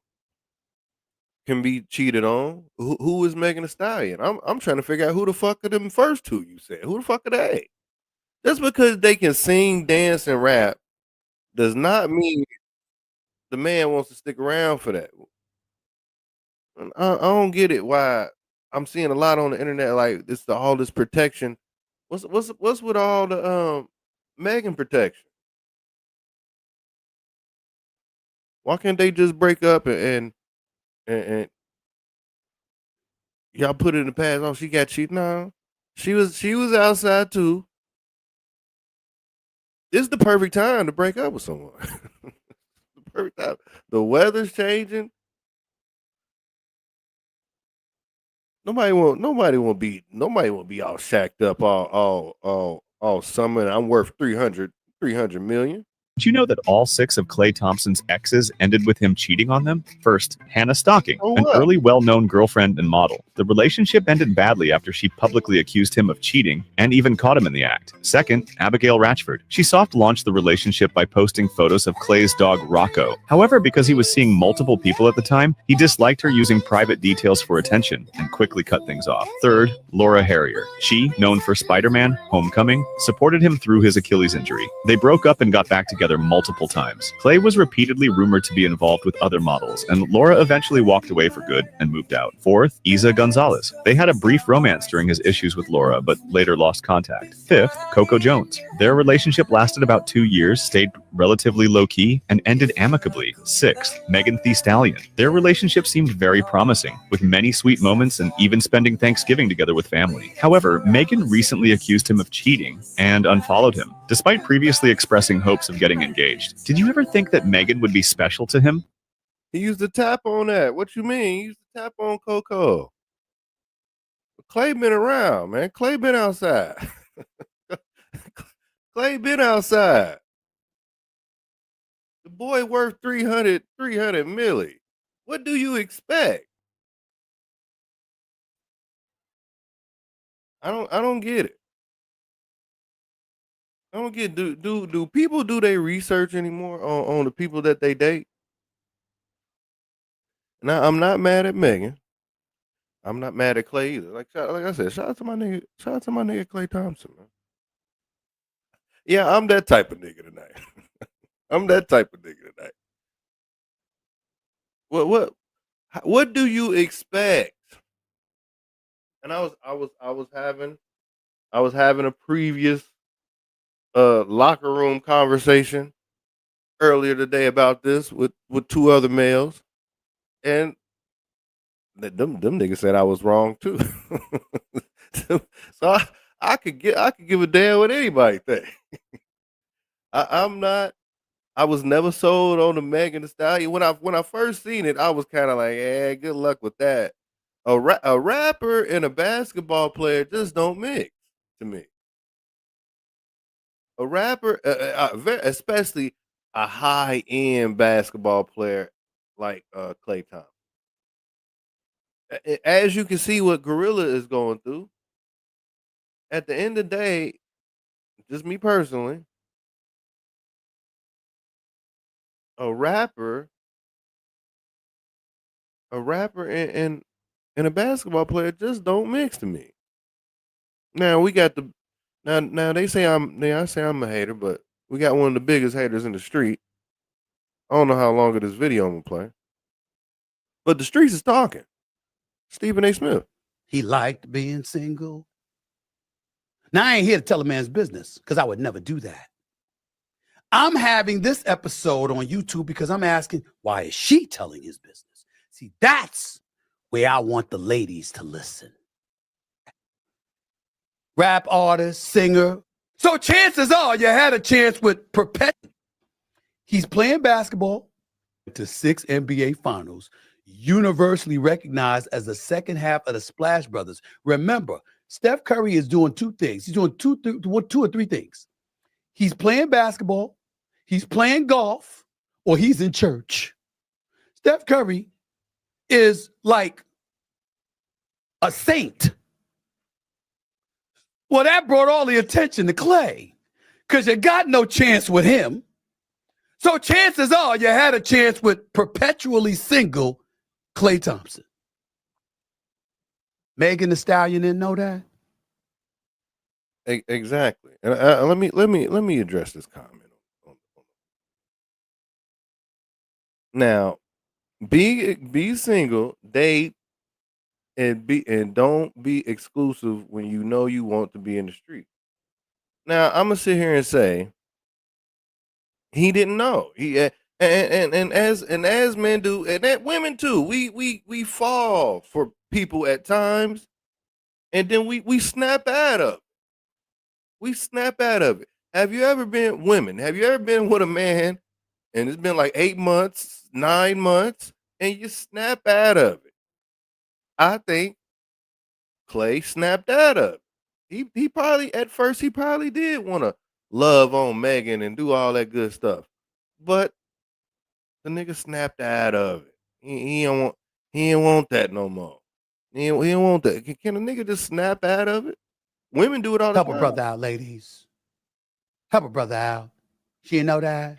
can be cheated on. Who is Megan Thee Stallion? I'm trying to figure out who the fuck are them first two you said. Who the fuck are they? Just because they can sing, dance, and rap does not mean the man wants to stick around for that. I don't get it. Why I'm seeing a lot on the internet like all this protection. What's with all the Megan protection? Why can't they just break up and y'all put it in the past? Oh, she got cheated. No, she was outside too. This is the perfect time to break up with someone. The perfect time. The weather's changing. Nobody won't be all shacked up all summer. I'm worth 300 million. Did you know that all 6 of Klay Thompson's exes ended with him cheating on them? First, Hannah Stocking, an early well-known girlfriend and model. The relationship ended badly after she publicly accused him of cheating and even caught him in the act. Second, Abigail Ratchford. She soft-launched the relationship by posting photos of Klay's dog Rocco. However, because he was seeing multiple people at the time, he disliked her using private details for attention and quickly cut things off. Third, Laura Harrier. She, known for Spider-Man, Homecoming, supported him through his Achilles injury. They broke up and got back together multiple times. Klay was repeatedly rumored to be involved with other models, and Laura eventually walked away for good and moved out. Fourth, Isa Gonzalez. They had a brief romance during his issues with Laura, but later lost contact. Fifth, Coco Jones. Their relationship lasted about 2 years, stayed relatively low-key, and ended amicably. Sixth, Megan Thee Stallion. Their relationship seemed very promising, with many sweet moments and even spending Thanksgiving together with family. However, Megan recently accused him of cheating and unfollowed him. Despite previously expressing hopes of getting getting engaged. Did you ever think that Megan would be special to him? He used to tap on that. What you mean? He used to tap on Coco. Klay been around, man. Klay been outside. Klay been outside. The boy worth 300 milli. What do you expect? I don't get it. I don't get do people do they research anymore on the people that they date? Now I'm not mad at Megan. I'm not mad at Klay either. Like I said, shout out to my nigga Klay Thompson, man. Yeah, I'm that type of nigga tonight. I'm that type of nigga tonight. What do you expect? And I was having a previous locker room conversation earlier today about this with two other males, and them niggas said I was wrong too. So I could give a damn what anybody think. I was never sold on the Megan Thee Stallion. When I first seen it, I was kind of like, yeah, good luck with that. A rapper and a basketball player just don't mix to me. A rapper, especially a high end basketball player like Klay Thompson. As you can see, what Gorilla is going through. At the end of the day, just me personally, a rapper and a basketball player just don't mix to me. Now we got now I say I'm a hater, but we got one of the biggest haters in the street. I don't know how long of this video I'm gonna play, but the streets is talking. Stephen A. Smith. He liked being single. Now, I ain't here to tell a man's business because I would never do that. I'm having this episode on YouTube because I'm asking, why is she telling his business? See, that's where I want the ladies to listen. Rap artist, singer. So chances are you had a chance with Perpetual. He's playing basketball to 6 NBA finals, universally recognized as the second half of the Splash Brothers. Remember, Steph Curry is doing two things. He's doing two or three things. He's playing basketball, he's playing golf, or he's in church. Steph Curry is like a saint. Well, that brought all the attention to Klay because you got no chance with him. So chances are you had a chance with perpetually single Klay Thompson. Megan Thee Stallion didn't know that. Exactly. And let me address this comment. Now, be single, date, and don't be exclusive when you know you want to be in the street. Now, I'm gonna sit here and say he didn't know. He and as men do, and women too, we fall for people at times, and then we snap out of it. We snap out of it. Have you ever been with a man and it's been like 8 months, 9 months, and you snap out of it? I think Klay snapped out of it. He probably at first he probably did want to love on Megan and do all that good stuff, but the nigga snapped out of it. He don't want that no more. He don't want that. Can a nigga just snap out of it? Women do it all the time. Help a brother out, ladies. Help a brother out. She didn't know that.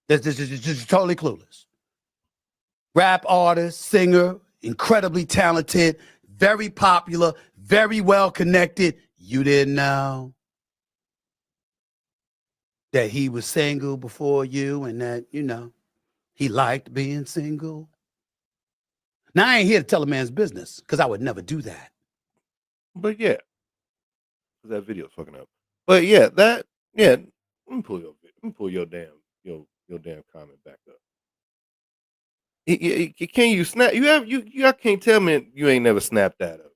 This is just totally clueless. Rap artist, singer, incredibly talented, very popular, very well connected. You didn't know that he was single before you and that, he liked being single. Now, I ain't here to tell a man's business because I would never do that. But yeah, that video's fucking up. But yeah, let me pull your damn comment back up. Can you snap? You can't tell me you ain't never snapped out of it.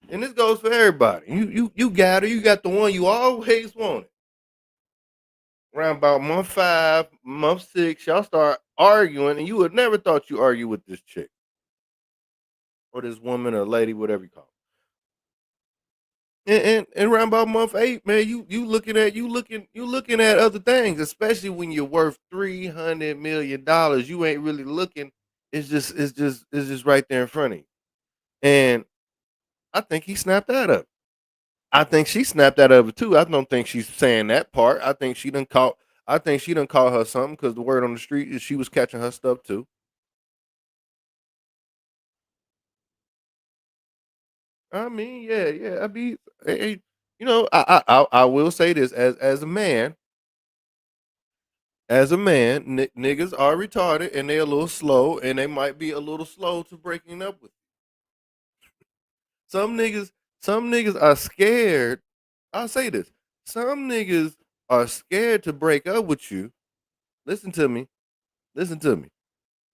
And this goes for everybody. You got her. You got the one you always wanted. around about month 5, month 6, y'all start arguing, and you would never thought you argue with this chick or this woman or lady, whatever you call it. And around about month 8, man, you looking at other things, especially when you're worth $300 million. You ain't really looking. It's just right there in front of you. And I think he snapped out of it. I think she snapped out of it too. I don't think she's saying that part. I think she done caught. I think she done called her something because the word on the street is she was catching her stuff too. I mean, yeah. I mean, I will say this as a man. As a man, niggas are retarded and they a little slow and they might be a little slow to breaking up with. Some niggas, some niggas are scared. I'll say this. Some niggas are scared to break up with you. Listen to me. Listen to me.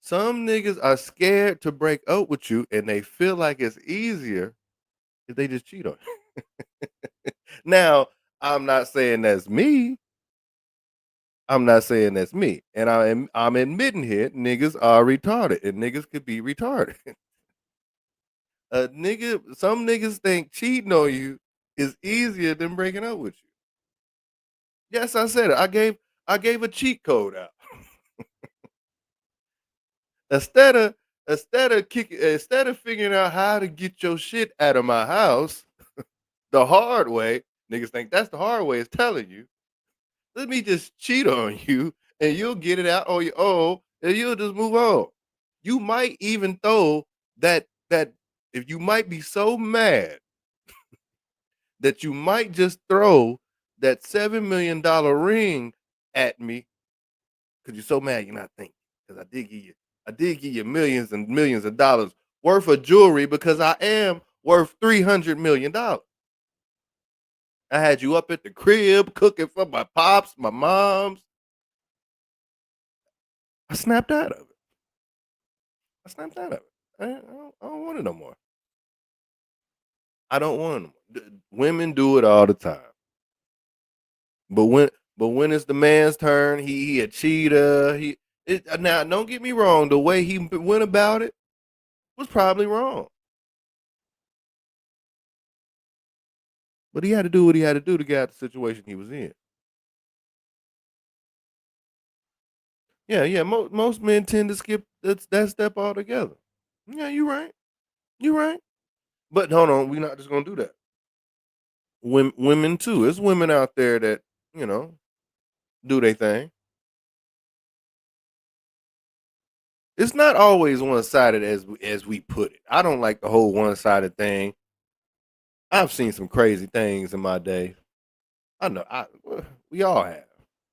Some niggas are scared to break up with you and they feel like it's easier if they just cheat on you. Now, I'm not saying that's me. I'm not saying that's me. And I'm admitting here niggas are retarded and niggas could be retarded. Some niggas think cheating on you is easier than breaking up with you. Yes, I said it. I gave a cheat code out. Instead of figuring out how to get your shit out of my house the hard way, niggas think that's the hard way is telling you. Let me just cheat on you and you'll get it out on your own and you'll just move on. You might even throw that if you might be so mad that you might just throw that $7 million ring at me because you're so mad you're not thinking. Because I did give you millions and millions of dollars worth of jewelry because I am worth $300 million. I had you up at the crib cooking for my pops, my moms. I snapped out of it. I snapped out of it. I don't want it no more. I don't want it no more. Women do it all the time. But when it's the man's turn, he a cheater. Now don't get me wrong. The way he went about it was probably wrong. But he had to do what he had to do to get out the situation he was in. Yeah. Most men tend to skip that step altogether. Yeah, you're right. You're right. But hold on, we're not just gonna do that. Women too. There's women out there that do their thing. It's not always one sided as we put it. I don't like the whole one sided thing. I've seen some crazy things in my day. I know. We all have,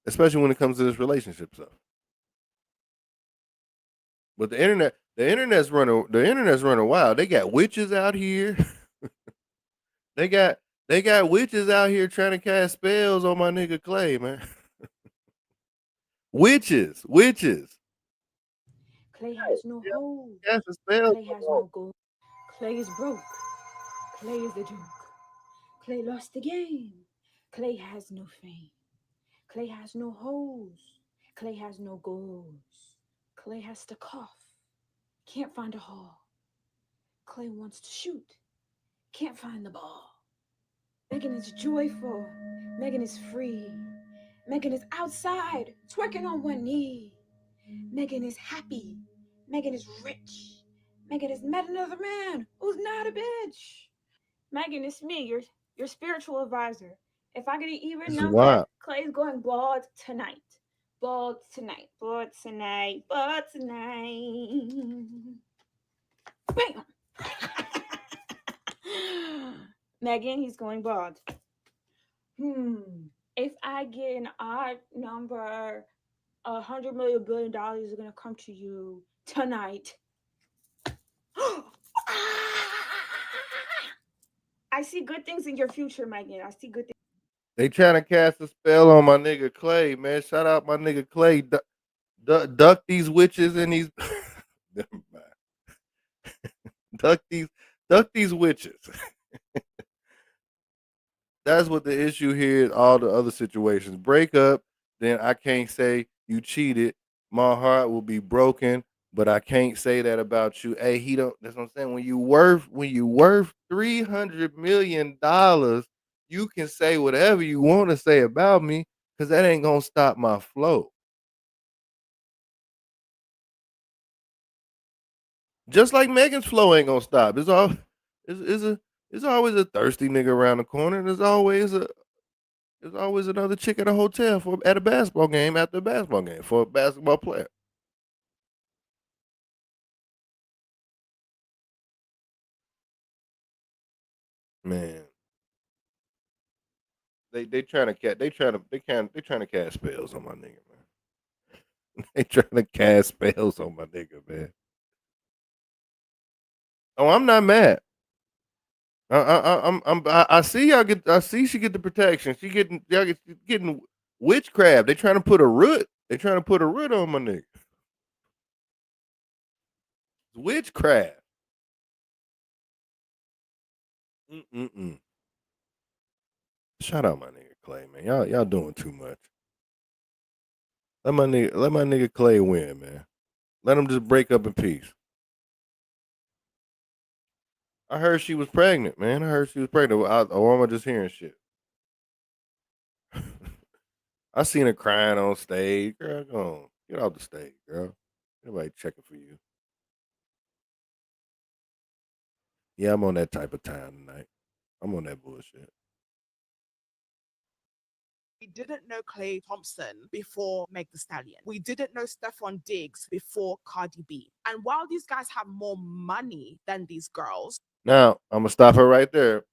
especially when it comes to this relationship stuff. But the internet's running wild. They got witches out here. they got they got witches out here trying to cast spells on my nigga Klay, man. Witches. Klay has no hold. Casting spells. Klay has no goal. Klay is broke. Klay is the joke. Klay lost the game. Klay has no fame. Klay has no hoes. Klay has no goals. Klay has to cough. Can't find a hall. Klay wants to shoot. Can't find the ball. Megan is joyful. Megan is free. Megan is outside, twerking on one knee. Megan is happy. Megan is rich. Megan has met another man who's not a bitch. Megan, it's me, your spiritual advisor. If I get an even This is number, wild. Clay's going bald tonight. Bald tonight. Bald tonight. Bald tonight. Bam! Megan, he's going bald. If I get an odd number, $100 million is gonna come to you tonight. I see good things in your future, Megan. I see good things. They trying to cast a spell on my nigga Klay, man. Shout out my nigga Klay. Duck these witches and these. Never mind. duck these witches. That's what the issue here is. All the other situations break up, then I can't say you cheated. My heart will be broken, but I can't say that about you. Hey, he don't. That's what I'm saying. When you worth $300 million, you can say whatever you want to say about me, because that ain't gonna stop my flow. Just like Megan's flow ain't gonna stop. It's always a thirsty nigga around the corner. There's always another chick at a hotel at a basketball game after a basketball game for a basketball player. Man, they trying to cast spells on my nigga, man. They trying to cast spells on my nigga, man. Oh, I'm not mad. I see y'all get. I see she get the protection. Getting witchcraft. They trying to put a root. They trying to put a root on my nigga. Witchcraft. Mm-mm. Shout out my nigga Klay, man. Y'all doing too much. Let my nigga Klay win, man. Let him just break up in peace. I heard she was pregnant, man. I heard she was pregnant. Or am I just hearing shit? I seen her crying on stage. Girl, go on. Get off the stage, girl. Nobody checking for you. Yeah, I'm on that type of time tonight. I'm on that bullshit. We didn't know Klay Thompson before Meg Thee Stallion. We didn't know Stephon Diggs before Cardi B. And while these guys have more money than these girls. Now, I'm going to stop her right there.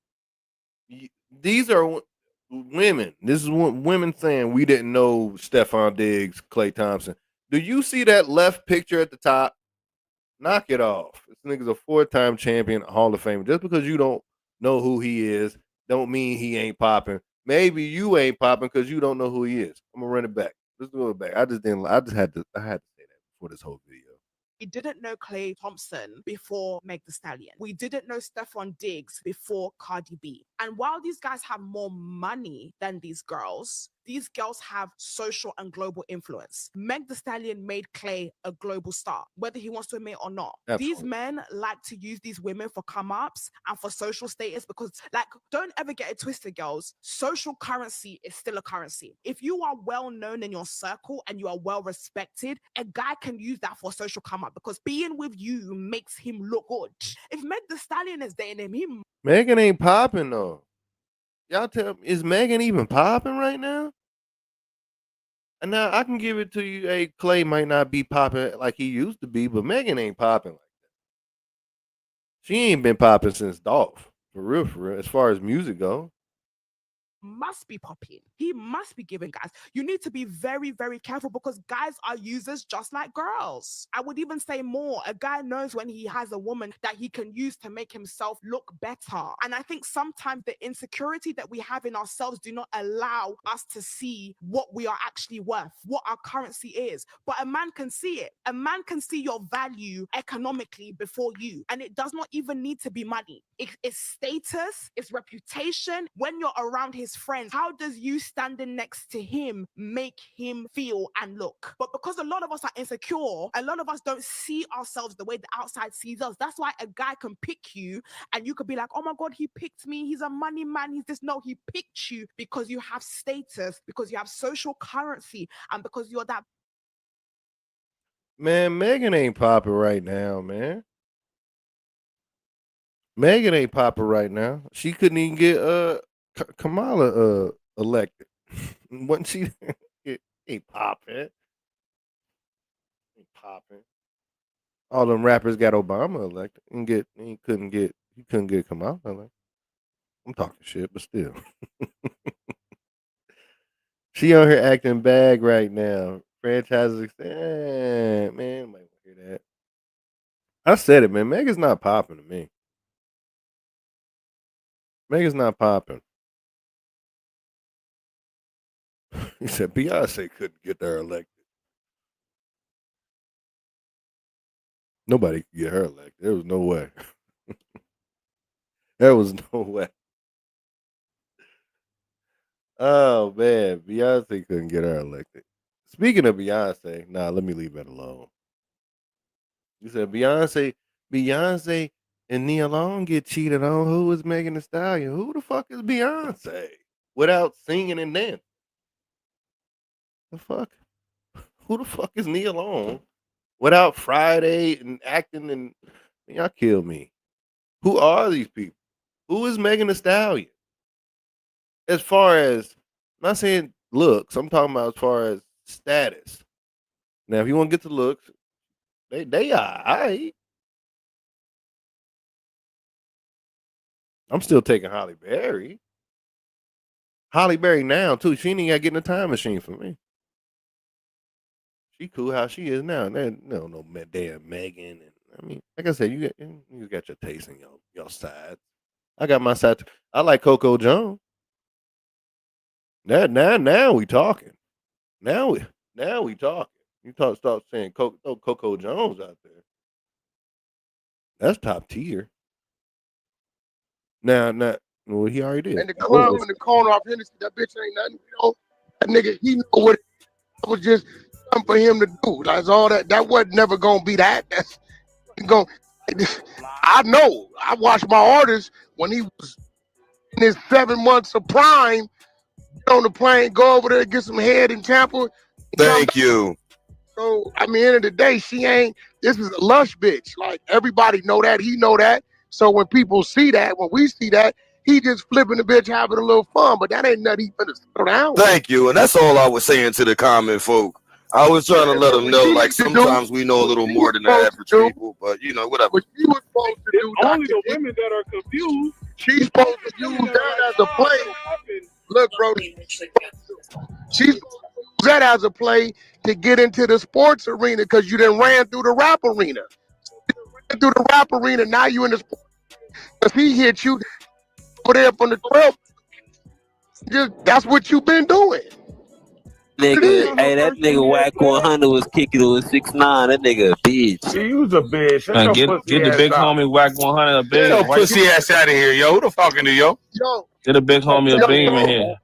These are women. This is women saying we didn't know Stephon Diggs, Klay Thompson. Do you see that left picture at the top? Knock it off. This nigga's a 4-time champion, Hall of Fame. Just because you don't know who he is, don't mean he ain't popping. Maybe you ain't popping because you don't know who he is. I'm gonna run it back. Let's do it back. I had to say that before this whole video. We didn't know Klay Thompson before Meg Thee Stallion. We didn't know Stephon Diggs before Cardi B. And while these guys have more money than these girls have social and global influence. Meg Thee Stallion made Klay a global star, whether he wants to admit or not. Absolutely. These men like to use these women for come-ups and for social status because, like, don't ever get it twisted, girls. Social currency is still a currency. If you are well known in your circle and you are well respected, a guy can use that for social come-up because being with you makes him look good. If Meg Thee Stallion is dating him, Megan ain't popping though. Y'all tell me, is Megan even popping right now? And now I can give it to you. Hey, Klay might not be popping like he used to be, but Megan ain't popping like that. She ain't been popping since Dolph. For real, as far as music goes. must be popping. He must be giving guys. You need to be very, very careful because guys are users just like girls. I would even say more. A guy knows when he has a woman that he can use to make himself look better. And I think sometimes the insecurity that we have in ourselves do not allow us to see what we are actually worth, what our currency is. But a man can see it. A man can see your value economically before you. And it does not even need to be money. It's status, it's reputation. When you're around his friends, how does you standing next to him make him feel and look? But because a lot of us are insecure, a lot of us don't see ourselves the way the outside sees us. That's why a guy can pick you and you could be like, oh my God, he picked me. He's a money man. He's this. No, he picked you because you have status, because you have social currency, and because you're that. Man, Megan ain't popping right now, man. Megan ain't popping right now. She couldn't even get Kamala elected. Wasn't she? It ain't popping. Ain't popping. All them rappers got Obama elected and he couldn't get Kamala elected. I'm talking shit, but still. She on here acting bag right now. Franchises man, might hear that. I said it, man. Megan's not popping to me. Megan's not popping. He said Beyonce couldn't get her elected. Nobody could get her elected. There was no way. There was no way. Oh man, Beyonce couldn't get her elected. Speaking of Beyonce, nah, let me leave that alone. You said Beyonce and Nia Long get cheated on. Who is Megan Thee Stallion? Who the fuck is Beyonce? Without singing and dancing. The fuck? Who the fuck is Nia Long? Without Friday and acting and y'all kill me. Who are these people? Who is Megan Thee Stallion? As far as I'm not saying looks, I'm talking about as far as status. Now, if you want to get to looks, they are alright. I'm still taking Holly Berry. Holly Berry now too. She ain't even got to get in a time machine for me. She cool how she is now. No damn Megan. And I mean, like I said, you got your taste in your side. I got my side. I like Coco Jones. Now we talking. Now we talking. You start saying Coco Jones out there. That's top tier. Now, well, he already did. And the club in the corner off Hennessy, that bitch ain't nothing. That nigga, he know what it was just something for him to do. That's all that. That wasn't never gonna be that. That's going. I know. I watched my artist when he was in his 7 months of prime. Get on the plane, go over there, get some head in Tampa. Thank you. So I mean, end of the day, she ain't. This is a lush bitch. Like everybody know that. He know that. So when people see that, when we see that, he just flipping the bitch, having a little fun. But that ain't nothing he finna settle down. Thank you. And that's all I was saying to the common folk. I was trying to let them know, like, sometimes we know a little more than the average people, but, you know, whatever. What she was supposed to do, only the women that are confused. She's supposed to use that as a play. Look, bro, she's supposed to use that as a play to get into the sports arena because you done ran through the rap arena. Through the rap arena, now you in the sports. If he hit you over there from the 12, that's what you been doing. Nigga, hey, that nigga Whack 100 was kicking it with 6'9". That nigga a bitch. He was a bitch. Shut your pussy Get the ass big up. homie Whack 100 a beam. Get your pussy ass out of here, yo. Who the talking to, yo? Get a big homie a beam in here.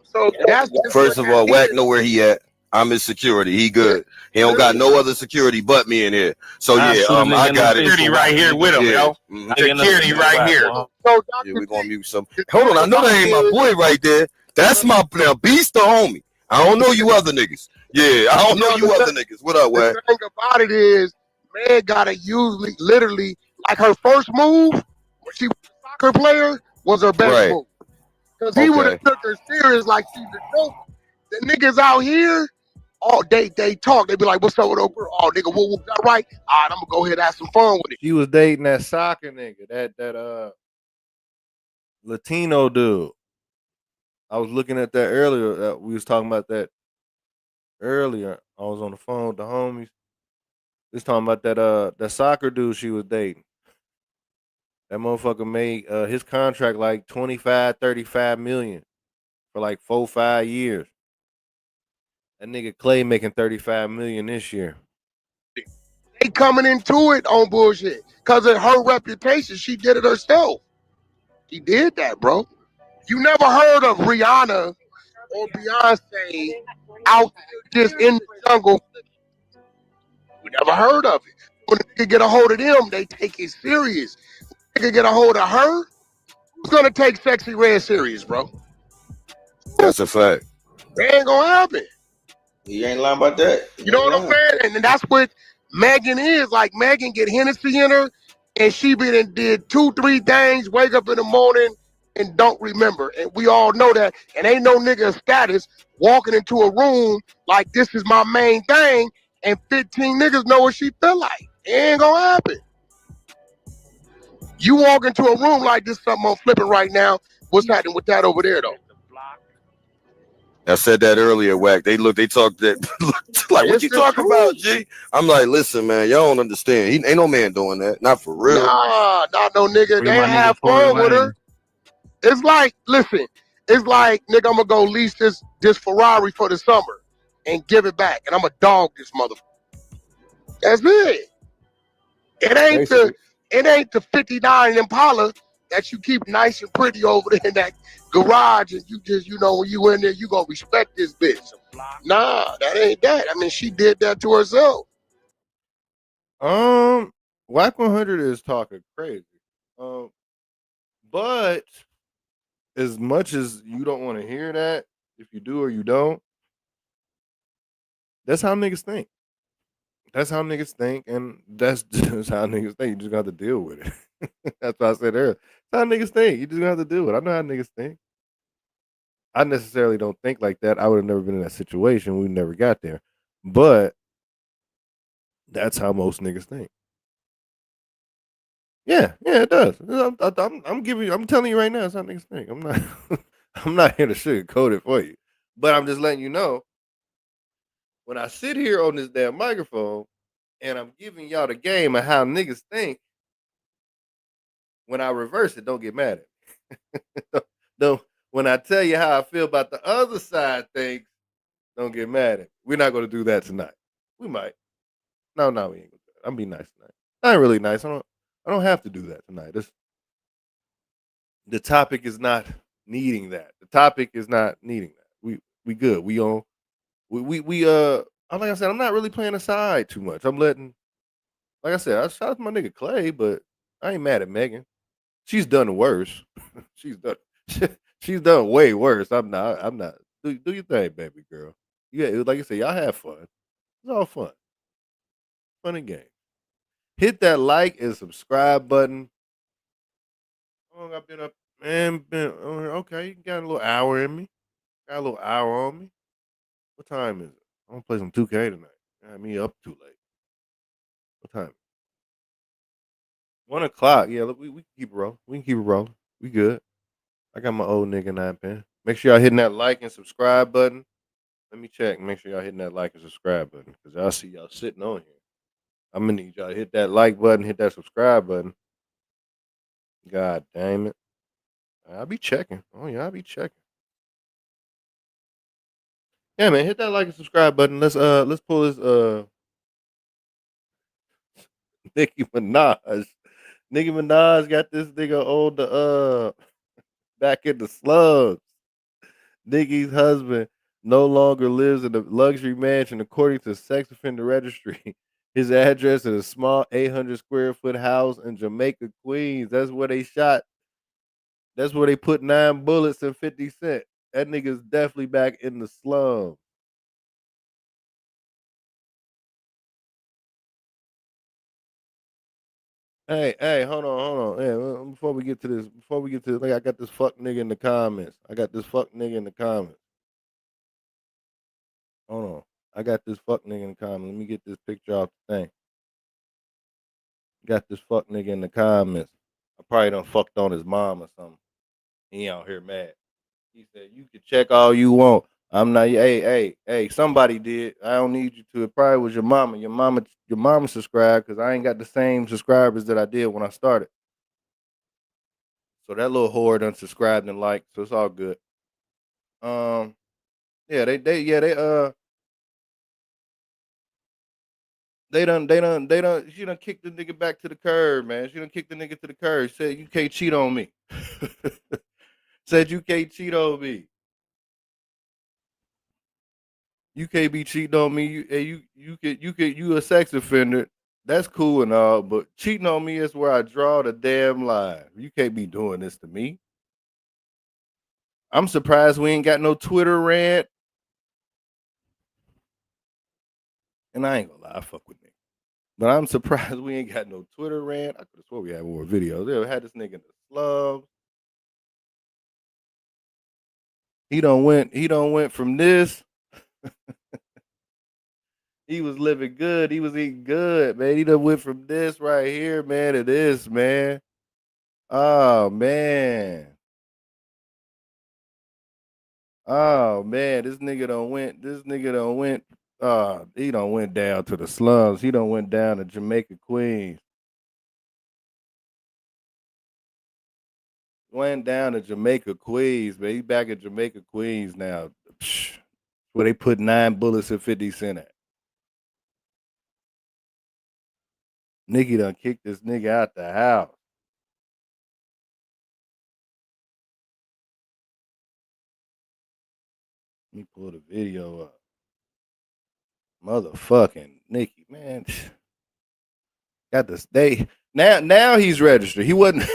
So that's First of all, Whack know where he at. I'm his security. He good. He don't got no other security but me in here. So yeah, I got it. Security right here with him, yo. Security right here. So yeah, we're gonna mute some. Hold on, I know that ain't my boy right there. That's my beast the homie. I don't know you other nggers. Yeah, I don't know you other niggas. What up, Whack? The thing about it is, man gotta usually, literally, like her first move when she was a soccer player was her best move. Because he would have took her serious like she's a joke. The niggas out here, they talk. They be like, what's up with her girl? Oh, nigga, what that right? All right, I'm gonna go ahead and have some fun with it. She was dating that soccer nigga, that Latino dude. I was looking at that earlier. We was talking about that earlier. I was on the phone with the homies. We was talking about that soccer dude she was dating. That motherfucker made his contract like 25, 35 million for like 4-5 years. That nigga Klay making 35 million this year. They coming into it on bullshit. Because of her reputation, she did it herself. She did that, bro. You never heard of Rihanna or Beyonce out just in the jungle. We never heard of it. When they get a hold of them, they take it serious. When they get a hold of her, who's gonna take Sexy Red serious, bro? That's a fact. It ain't gonna happen. You ain't lying about that. You know what I'm saying? And that's what Megan is. Like, Megan get Hennessy in her, and she been and did 2-3 things, wake up in the morning and don't remember. And we all know that. And ain't no nigga status walking into a room like this is my main thing, and 15 niggas know what she feel like. It ain't gonna happen. You walk into a room like this, something I'm flipping right now. What's happening with that over there, though? I said that earlier, Whack. They talk that like, what you talking about, G? I'm like, listen, man, y'all don't understand. Ain't no man doing that. Not for real. Nah, not no nigga. They have fun with her. It's like, listen, it's like, nigga, I'm gonna go lease this Ferrari for the summer and give it back, and I'm gonna dog this motherfucker. That's it. It ain't the 59 Impala that you keep nice and pretty over there in that garage, and you just, when you in there, you gonna respect this bitch. Nah, that ain't that. I mean, she did that to herself. Whack 100 is talking crazy. But as much as you don't want to hear that, if you do or you don't, that's how niggas think. That's how niggas think, and that's just how niggas think. You just got to deal with it. That's what I said earlier. That's how niggas think. You just got to deal with it. I know how niggas think. I necessarily don't think like that. I would have never been in that situation. We never got there. But that's how most niggas think. Yeah, it does. I'm telling you right now, that's how niggas think. I'm not I'm not here to sugarcoat it for you. But I'm just letting you know, when I sit here on this damn microphone and I'm giving y'all the game of how niggas think, when I reverse it, don't get mad at me. don't when I tell you how I feel about the other side things, don't get mad at me. We're not gonna do that tonight. We might. No, we ain't gonna do that. I'm be nice tonight. I ain't really nice. I don't have to do that tonight. The topic is not needing that. The topic is not needing that. We good. We on like I said, I'm not really playing a side too much. I'm letting, like I said, I shout out to my nigga Klay, but I ain't mad at Megan. She's done worse. she's done she's done way worse. I'm not. Do your thing, baby girl. Yeah, like I said, y'all have fun. It's all fun. Fun and game. Hit that like and subscribe button. How long I've been up? Man, okay. You got a little hour in me. Got a little hour on me. What time is it? I'm gonna play some 2K tonight. Got me up too late. What time? 1 o'clock. Yeah, look, we can keep it rolling. We can keep it rolling. We good. I got my old nigga 9 pin. Make sure y'all hitting that like and subscribe button. Let me check. Make sure y'all hitting that like and subscribe button, because I see y'all sitting on here. I'm gonna need y'all to hit that like button, hit that subscribe button. God damn it. I'll be checking. Oh yeah, I'll be checking. Yeah, man, hit that like and subscribe button. Let's pull this Nicki Minaj. Nicki Minaj got this nigga on the back in the slums. Nicki's husband no longer lives in a luxury mansion, according to sex offender registry. His address is a small 800 square foot house in Jamaica, Queens. That's where they shot. That's where they put 9 bullets and 50 Cent. That nigga's definitely back in the slum. Hey, hold on. Hey, before we get to this, like, I got this fuck nigga in the comments. Hold on. I got this fuck nigga in the comments. Let me get this picture off the thing. Got this fuck nigga in the comments. I probably done fucked on his mom or something. He out here mad. He said, "You can check all you want. I'm not." Hey. Somebody did. I don't need you to. It probably was your mama. Your mama subscribed, because I ain't got the same subscribers that I did when I started. So that little whore done subscribed and liked. So it's all good. Yeah, they she done kicked the nigga back to the curb, man. She done kicked the nigga to the curb. Said, "You can't cheat on me." Said, "You can't cheat on me. You can't be cheating on me. You a sex offender. That's cool and all, but cheating on me is where I draw the damn line. You can't be doing this to me." I'm surprised we ain't got no Twitter rant. And I ain't gonna lie, I fuck with me. But I'm surprised we ain't got no Twitter rant. I could have swore we had more videos. They had this nigga in the slums. He done went from this. He was living good. He was eating good, man. He done went from this right here, man, to this, man. Oh man. Oh man, this nigga done went. He done went down to the slums. He done went down to Jamaica, Queens. Went down to Jamaica, Queens, man. He back at Jamaica, Queens now. Where they put 9 bullets and 50 Cent at. Nicki done kicked this nigga out the house. Let me pull the video up. Motherfucking Nikki, man. Got this. Now he's registered. He wasn't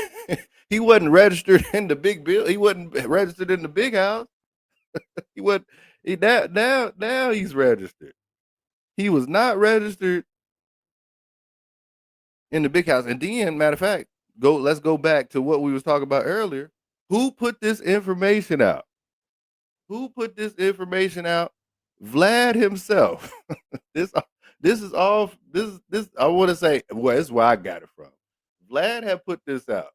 he wasn't registered in the big bill. He wasn't registered in the big house. He wasn't now he's registered. He was not registered in the big house. And then, matter of fact, let's go back to what we was talking about earlier. Who put this information out? Who put this information out? Vlad himself. this is all this I want to say, well, this is where I got it from. Vlad had put this out.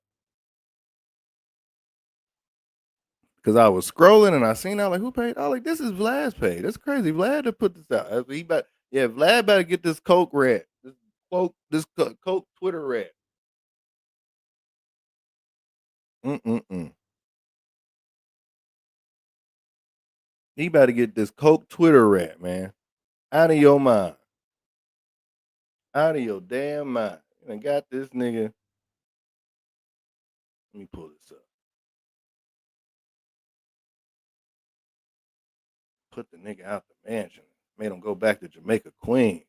Because I was scrolling and I seen out like, who paid? I was like, this is Vlad's page. That's crazy. Vlad had put this out. Vlad better get this Coke red. This Coke Twitter red. He better get this Coke Twitter rat, man. Out of your mind. Out of your damn mind. And got this nigga. Let me pull this up. Put the nigga out the mansion. Made him go back to Jamaica, Queens.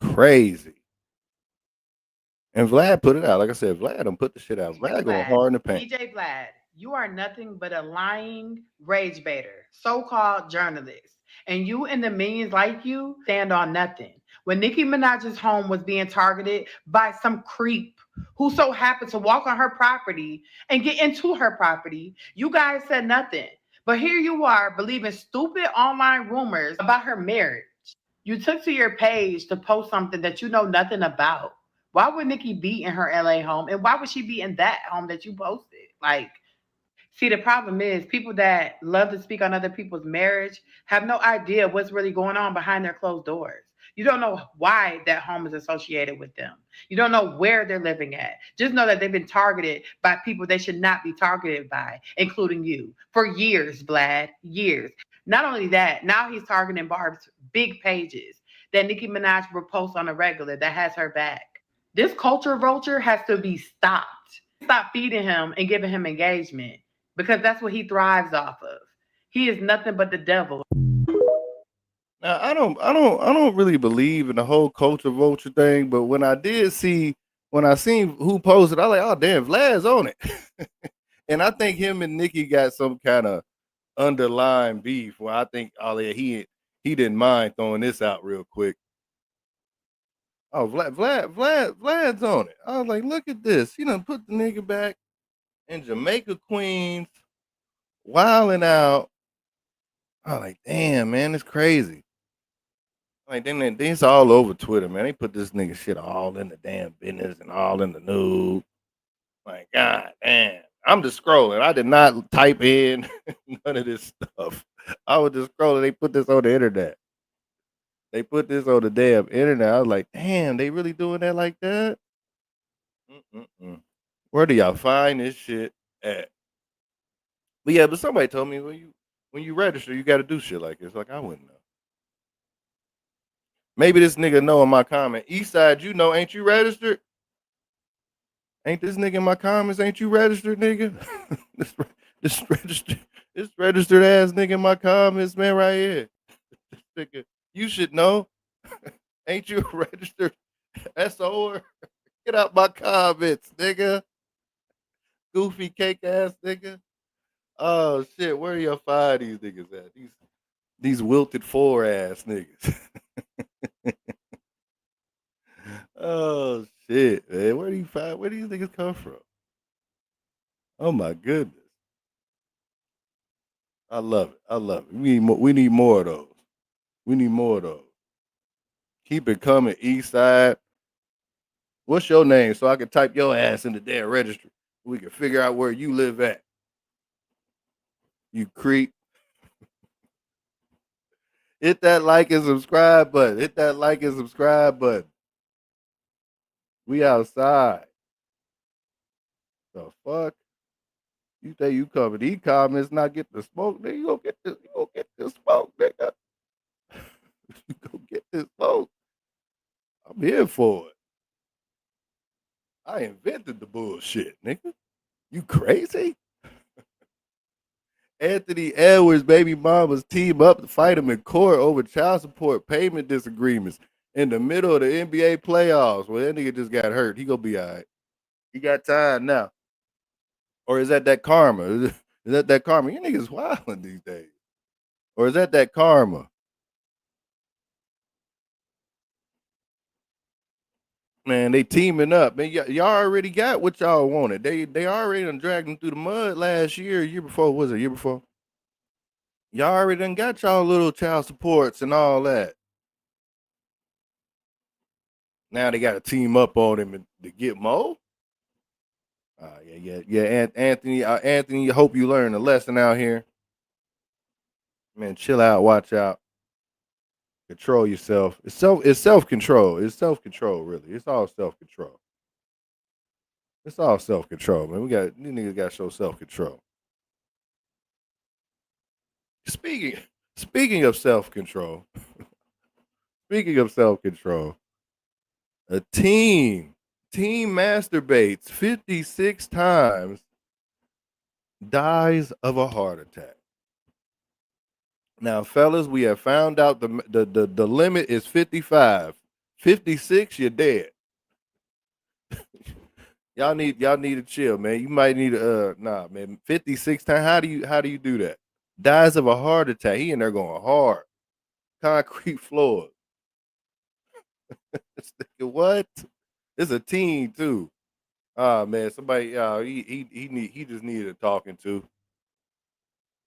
Crazy. And Vlad put it out. Like I said, Vlad done put the shit out. Vlad going hard in the paint. DJ Vlad, you are nothing but a lying rage baiter, so-called journalist. And you and the millions like you stand on nothing. When Nicki Minaj's home was being targeted by some creep who so happened to walk on her property and get into her property, you guys said nothing. But here you are believing stupid online rumors about her marriage. You took to your page to post something that you know nothing about. Why would Nicki be in her LA home? And why would she be in that home that you posted? Like, see, the problem is people that love to speak on other people's marriage have no idea what's really going on behind their closed doors. You don't know why that home is associated with them. You don't know where they're living at. Just know that they've been targeted by people they should not be targeted by, including you, for years, Vlad, years. Not only that, now he's targeting Barb's big pages that Nicki Minaj will post on a regular that has her back. This culture vulture has to be stopped. Stop feeding him and giving him engagement because that's what he thrives off of. He is nothing but the devil. Now I don't really believe in the whole culture vulture thing, but when I seen who posted, I was like, oh damn, Vlad's on it. And I think him and Nicki got some kind of underlying beef where I think he didn't mind throwing this out real quick. Oh, Vlad's on it. I was like, look at this. You done put the nigga back in Jamaica, Queens, wilding out. I was like, damn, man, it's crazy. Like, then it's all over Twitter, man. They put this nigga shit all in the damn business and all in the news. Like, god damn. I'm just scrolling. I did not type in none of this stuff. I was just scrolling. They put this on the internet. They put this on the damn internet. I was like, damn, they really doing that like that? Where do y'all find this shit at? But yeah, but somebody told me when you register, you got to do shit like this. Like, I wouldn't know. Maybe this nigga know in my comment. Eastside, you know, ain't you registered? Ain't this nigga in my comments? Ain't you registered, nigga? this registered ass nigga in my comments, man, right here. This nigga, you should know. Ain't you a registered SO? Get out my comments, nigga. Goofy cake ass nigga. Oh shit, where y'all find these niggas at? These wilted 4 ass niggas. Oh shit, man. Where these niggas come from? Oh my goodness. I love it. I love it. We need more of those. We need more of those. Keep it coming, East Side. What's your name so I can type your ass in the damn registry? We can figure out where you live at. You creep. Hit that like and subscribe button. Hit that like and subscribe button. We outside. The fuck? You think you cover these comments, not get the smoke, nigga? You gonna get this smoke, nigga. You gonna get this smoke. I'm here for it. I invented the bullshit, nigga. You crazy? Anthony Edwards' baby mamas team up to fight him in court over child support payment disagreements in the middle of the NBA playoffs. Well, that nigga just got hurt. He gonna be all right. He got time now. Or is that karma? Is that karma? You niggas wilding these days. Or is that karma? Man, they teaming up. Man, y'all already got what y'all wanted. They already done dragged them through the mud last year before. Was it year before? Y'all already done got y'all little child supports and all that. Now they got to team up on him to get more. Yeah. Anthony, I hope you learned a lesson out here. Man, chill out, watch out, control yourself. It's self-control. It's self-control, really. It's all self-control. It's all self-control, man. These niggas got to show self-control. Speaking of self-control, a team masturbates 56 times, dies of a heart attack. Now, fellas, we have found out the limit is 55. 56, you're dead. Y'all need to chill, man. You might need man. 56 times. How do you do that? Dies of a heart attack. He in there going hard. Concrete floors. What? It's a teen too. Man, somebody he just needed a talking to.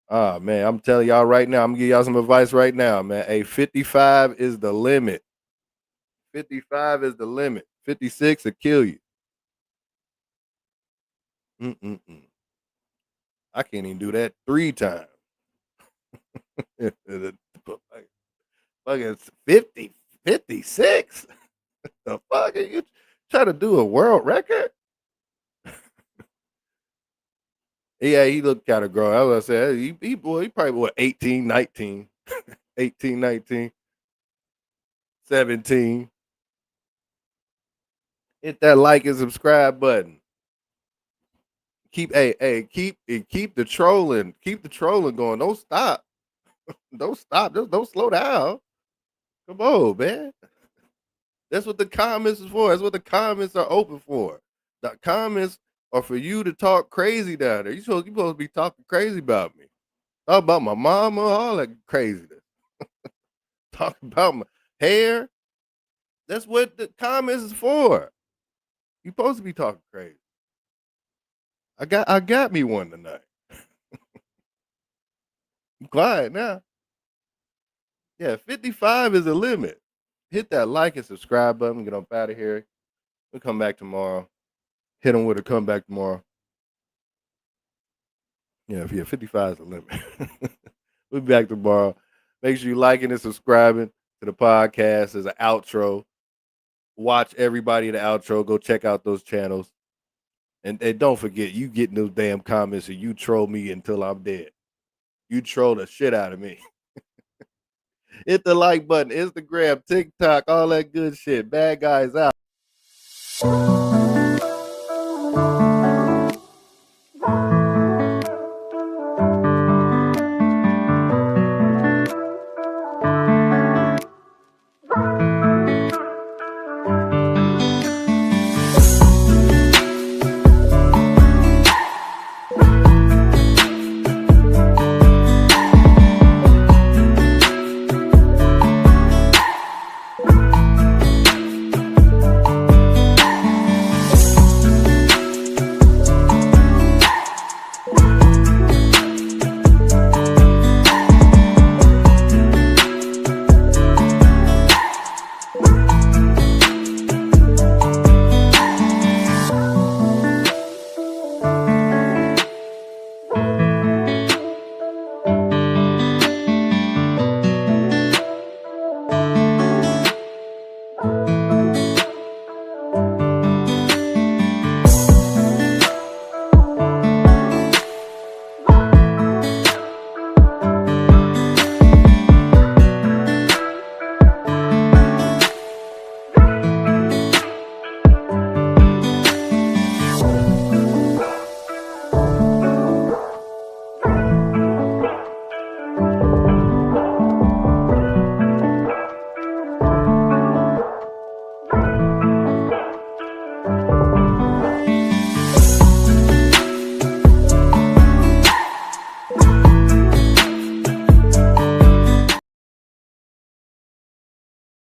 Man, I'm telling y'all right now, I'm gonna give y'all some advice right now, man. Hey, 55 is the limit. 55 is the limit. 56 will kill you. I can't even do that 3 times. Fucking 56? The fuck are you trying to do a world record? Yeah, he looked kind of grown. I was gonna say he probably 18, 19. 18, 19, 17. Hit that like and subscribe button. Keep the trolling. Keep the trolling going. Don't stop. Don't stop. Don't slow down. Come on, man. That's what the comments is for. That's what the comments are open for. The comments are for you to talk crazy down there. You supposed to be talking crazy about me. Talk about my mama, all that craziness. Talk about my hair. That's what the comments is for. You supposed to be talking crazy. I got me one tonight. I'm quiet now. Yeah, 55 is the limit. Hit that like and subscribe button. Get up out of here. We'll come back tomorrow. Hit them with a comeback tomorrow. Yeah, 55 is the limit. We'll be back tomorrow. Make sure you liking and subscribing to the podcast as an outro. Watch everybody in the outro. Go check out those channels. And don't forget, you getting those damn comments and you troll me until I'm dead. You troll the shit out of me. Hit the like button, Instagram, TikTok, all that good shit. Bad guys out.